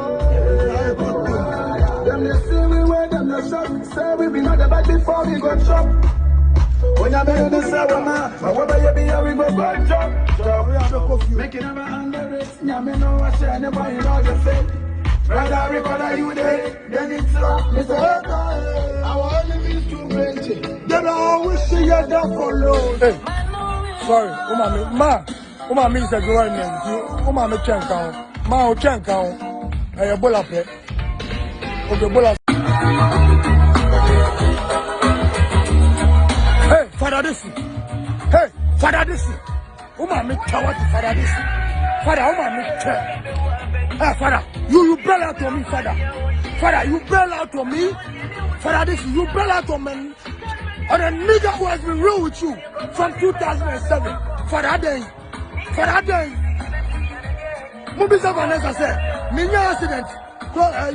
Them they say we wear them the shop. Say we be not the bad before we go shop. When you made the seven man, but what you be we go job. Make it never underrate. Nyame know I say anybody know the same. Brother record you there, then it's up. Mr. Our enemies too plenty. Then I always see you there for low. Hey, sorry, Uma me is a glory name. Uma me can't count. Ma can't count. Hey, Bola play. Okay, Bola. Hey, Father this. Hey, Father this. Uma me coward to Father this. Father, Uma me care. Hey, Father, you bail out on me, Father. Father, you bail out on me. Father this, you bail out on me. And a nigga who has been real with you from 2007. Father then. Father then. Mubisa Vanessa said, Minya accident.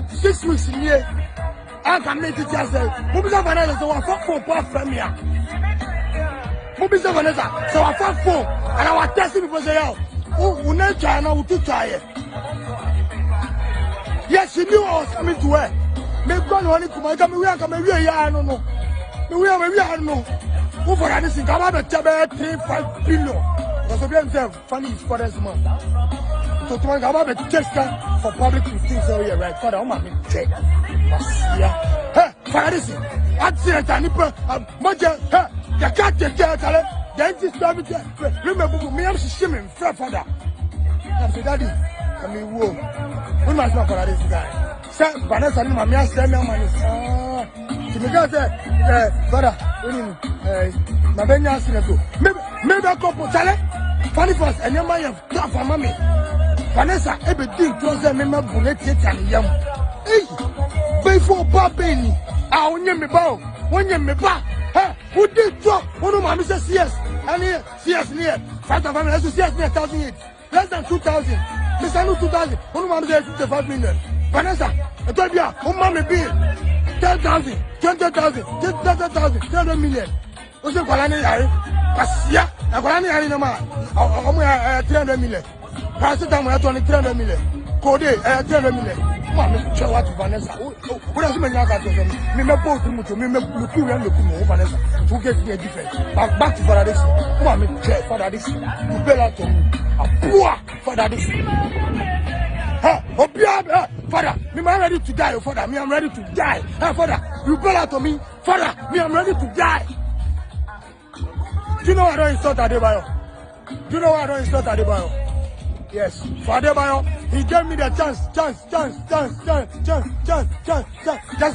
6 weeks in here. I can make it just say, Mubisa Vanessa, so I fought for poor family. Mubisa Vanessa, so I fought for, and I was testing people say, oh, we need China, we to try it. Yes, she knew I was coming to her. Maybe God wanted to make me, we are coming here, I don't know. We are no. Who for anything, come out of 3-5 billion. Because of themselves, funny is for this month. So to come out of Chester for public 15 area, right? For the woman, check. Yeah. Hey, for this, accident, and Moja, the cat, the dentist, remember me, I'm shimming, father. I said, Daddy, I mean, whoa. We must not for this guy. Sir, Vanessa, my man, send me money. To me, guys, brother, my Benya Sinato. Maybe I couple challenge. Funny first, and your man have tough for mommy. Vanessa, everything close them in my bullet and yam. Hey, before Babini, I will name me bow. When you me back, who did drop? One of my Mrs. CS, and here, CS near 5,000, let's CS near 1,008. Less than 2,000. Mr. No 2,000. One of my Mrs. 55 million. Vanessa, I told you, one mommy bill 10,000, 20,000, 30,000, 300 million. What's the Kalani? Asia, a Kalani Arina, 300 million. Paracetamol at only 300 million. Code 300 million. Mamma, show what Vanessa. What does it mean? I got to them. Me both to me, look you and look Vanessa. Who gets me a difference? Back to Paradise. Mamma, Paradise. You bail out to me. A poor Paradise. Father, me I'm ready to die, Father. Me I'm ready to die. Father, you bail out to me. Father, me I'm ready to die. Do you know I don't insult Adebayo? Do you know why I don't insult Adebayo? Yes, for Adebayo, he gave me the chance, just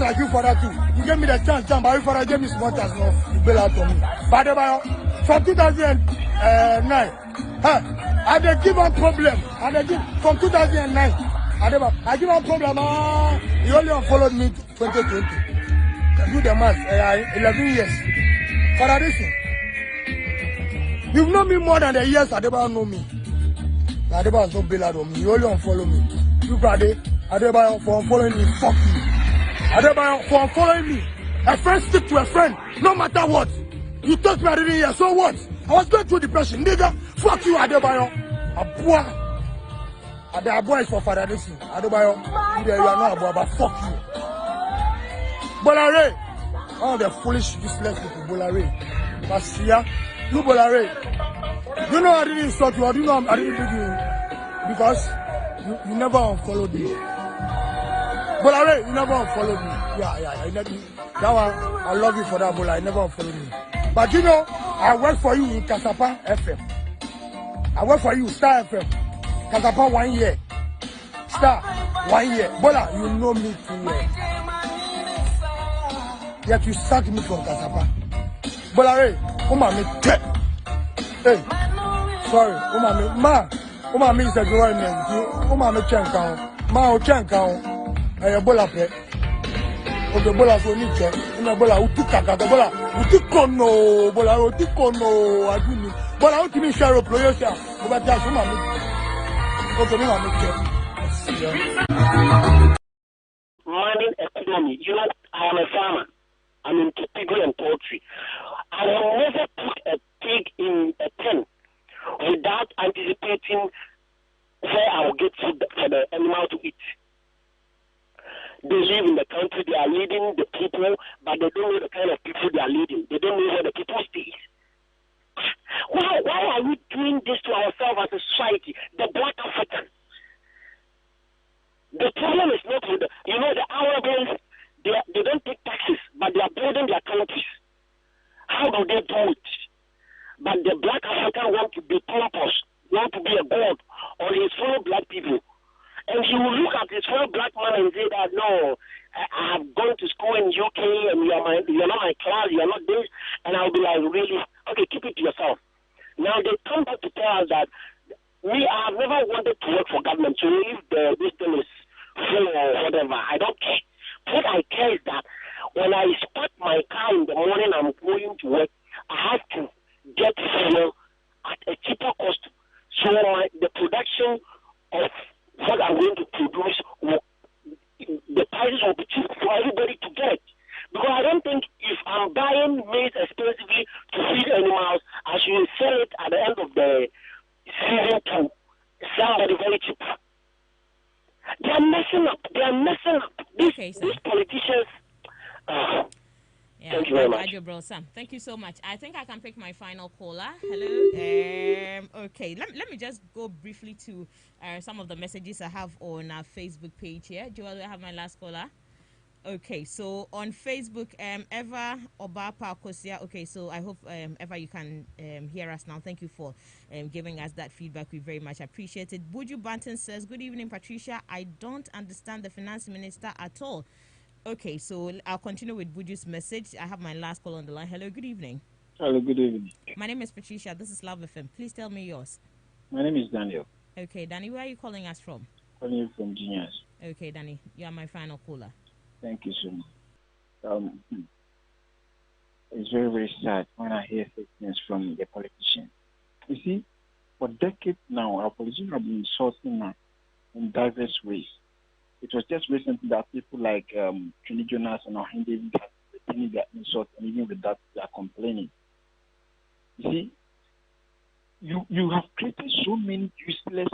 like you for that too. You gave me the chance, but you for that gave me small chance, no, you bail out on me. For Adebayo, from 2009, I did give him problem. From 2009, Adebayo, I give him problem. He only unfollowed me 2020. Do the math, 11 years. For that reason, you've known me more than the years Adebayo know me. Adebayo don't bail out on me. You only unfollow me. You brother, Adebayo for unfollowing me. Fuck you. Adebayo for unfollowing me. A friend stick to a friend, no matter what. You touch me, I didn't hear. So what? I was going through depression, nigga. Fuck you, Adebayo. Abua. Abua is for Father Dixon. Adebayo, you are not Abua, but fuck you. Bolare. All the foolish, useless people, Bolare. Basia, you Bolare. You know I didn't insult you, or do you know I didn't beat you? Because you never unfollowed me. Bolare, you never unfollowed me. Yeah. That one, I love you for that, Bola. I never unfollowed me. But you know, I work for you in Kasapa FM. I work for you, Star FM. Kasapa 1 year. Star, 1 year. Bola, you know me too well. Yet you sacked me from Kasapa. Bolare, come on, me. Hey. Sorry, Uma is a growing man. Uma me chank out. Ma o chank out. Bola pe. O the bola so ni che. Una bola utika ka bola. Utikono, bola utikono. Aduni. Bola utimi share up yourself. Oba ta so ma me. O to me ma me che. Mining economy. You know, I am a farmer. I'm into piggery and poultry. I will never put a pig in a pen without anticipating where I will get food for the animal to eat. They live in the country, they are leading the people, but they don't know the kind of people they are leading. They don't know where the people stay. Why are we doing this to ourselves as a society? The Black Africans. The problem is not with the Arabs, they don't take taxes, but they are building their countries. How do they do it? But the Black African want to be pompous, want to be a god on his fellow black people. And he will look at his fellow black man and say that, no, I have gone to school in UK and you're not my class, you're not this. And I'll be like, really? Okay, keep it to yourself. Now they come back to tell us that me, I have never wanted to work for government. So if this thing is full or whatever, I don't care. What I care is that when I start my car in the morning, I'm going to work, I have to get fuel at a cheaper cost. So the production of what I'm going to produce, the prices will be cheap for everybody to get. Because I don't think if I'm buying maize expensively to feed animals, I should sell it at the end of the season to somebody very cheap. They are messing up. These politicians. Thank you very much. Sam. Thank you so much. I think I can pick my final caller. Hello. Okay. Let me just go briefly to some of the messages I have on our Facebook page here. Joel, do I have my last caller? Okay, so on Facebook, Eva Obapa Kosia. Okay, so I hope Eva you can hear us now. Thank you for giving us that feedback. We very much appreciate it. Buju Banton says, "Good evening, Patricia. I don't understand the finance minister at all." Okay, so I'll continue with Buju's message. I have my last call on the line. Hello, good evening. Hello, good evening. My name is Patricia. This is Love FM. Please tell me yours. My name is Daniel. Okay, Danny, where are you calling us from? Calling you from Genius. Okay, Danny, you are my final caller. Thank you so much. It's very, very sad when I hear statements from the politicians. You see, for decades now, our politicians have been insulting us in diverse ways. It was just recently that people like Trini Jonas and Ohinde have retaining their insults, and even with that, they are complaining. You see, you have created so many useless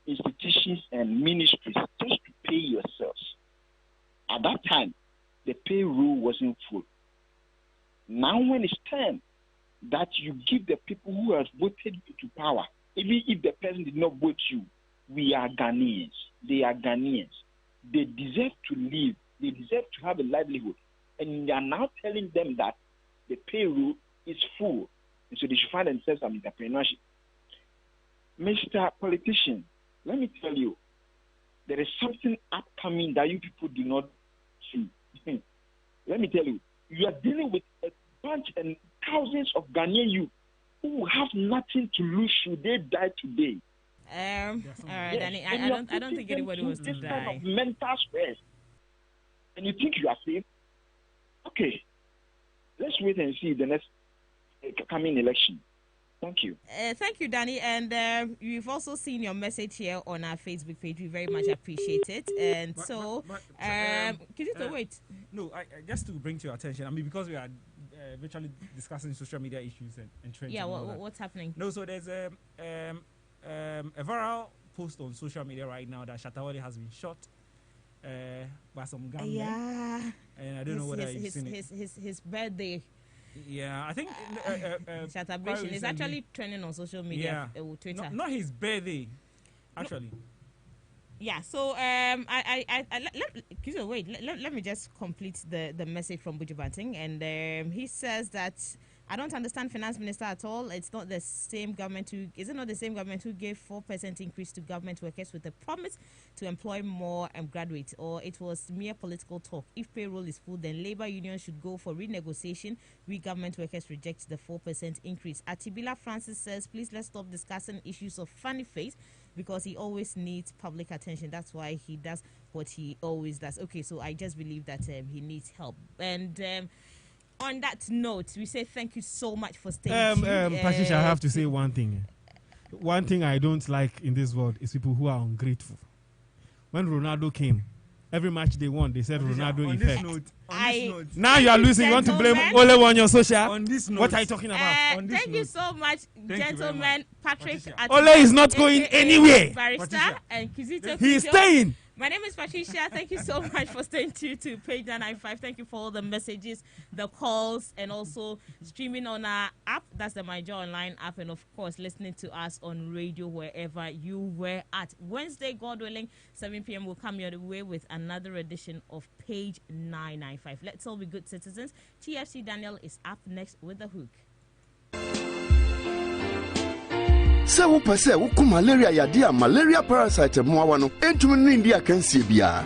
institutions and ministries just to pay yourselves. At that time, the payroll wasn't full. Now when it's time that you give the people who have voted you to power, even if the person did not vote you, we are Ghanaians. They are Ghanaians. They deserve to live. They deserve to have a livelihood. And you are now telling them that the payroll is full. And so they should find themselves some entrepreneurship. Mr. Politician, let me tell you, there is something upcoming that you people do not see. Let me tell you, you are dealing with a bunch and thousands of Ghanaian youth who have nothing to lose should they die today. All right, Danny, I don't think anybody wants to die. Kind of mental stress. And you think you are safe? Okay. Let's wait and see the next coming election. Thank you. Thank you, Danny. And you've also seen your message here on our Facebook page. We very much appreciate it. And can you wait? No, I just to bring to your attention, I mean, because we are virtually discussing social media issues and trends. Yeah, and what's happening? No, so there's a viral post on social media right now that Shatawale has been shot by some gunmen. Yeah. And I don't know whether you've seen it. His birthday. Yeah, I think celebration is actually trending on social media, Twitter. Not his birthday, actually. No. Yeah, so let me just complete the message from Buju Banting, and he says that I don't understand finance minister at all. It's not the same government is it not the same government who gave 4% increase to government workers with a promise to employ more graduates, or it was mere political talk? If payroll is full, then labor unions should go for renegotiation. We government workers reject the 4% increase. Atibila Francis says, please let's stop discussing issues of funny face, because he always needs public attention. That's why he does what he always does. Okay, so I just believe that he needs help. And on that note, we say thank you so much for staying tuned. Patricia, I have to say one thing. One thing I don't like in this world is people who are ungrateful. When Ronaldo came, every match they won, they said Ronaldo effect. Now you are losing. You want to blame Ole on your social? On this note, what are you talking about? Thank you so much, gentlemen. Patrick, Ole is not going anywhere. Barrister and Kizito. He is staying. My name is Patricia. Thank you so much for staying tuned to page 995. Thank you for all the messages, the calls, and also streaming on our app. That's the My Joy Online app, and of course, listening to us on radio wherever you were at. Wednesday, God willing, 7 p.m. will come your way with another edition of page 995. Let's all be good citizens. TFC Daniel is up next with The Hook. Se wo pese wo ku malaria yade a malaria parasite mo awa no entumi no ndi akansie bia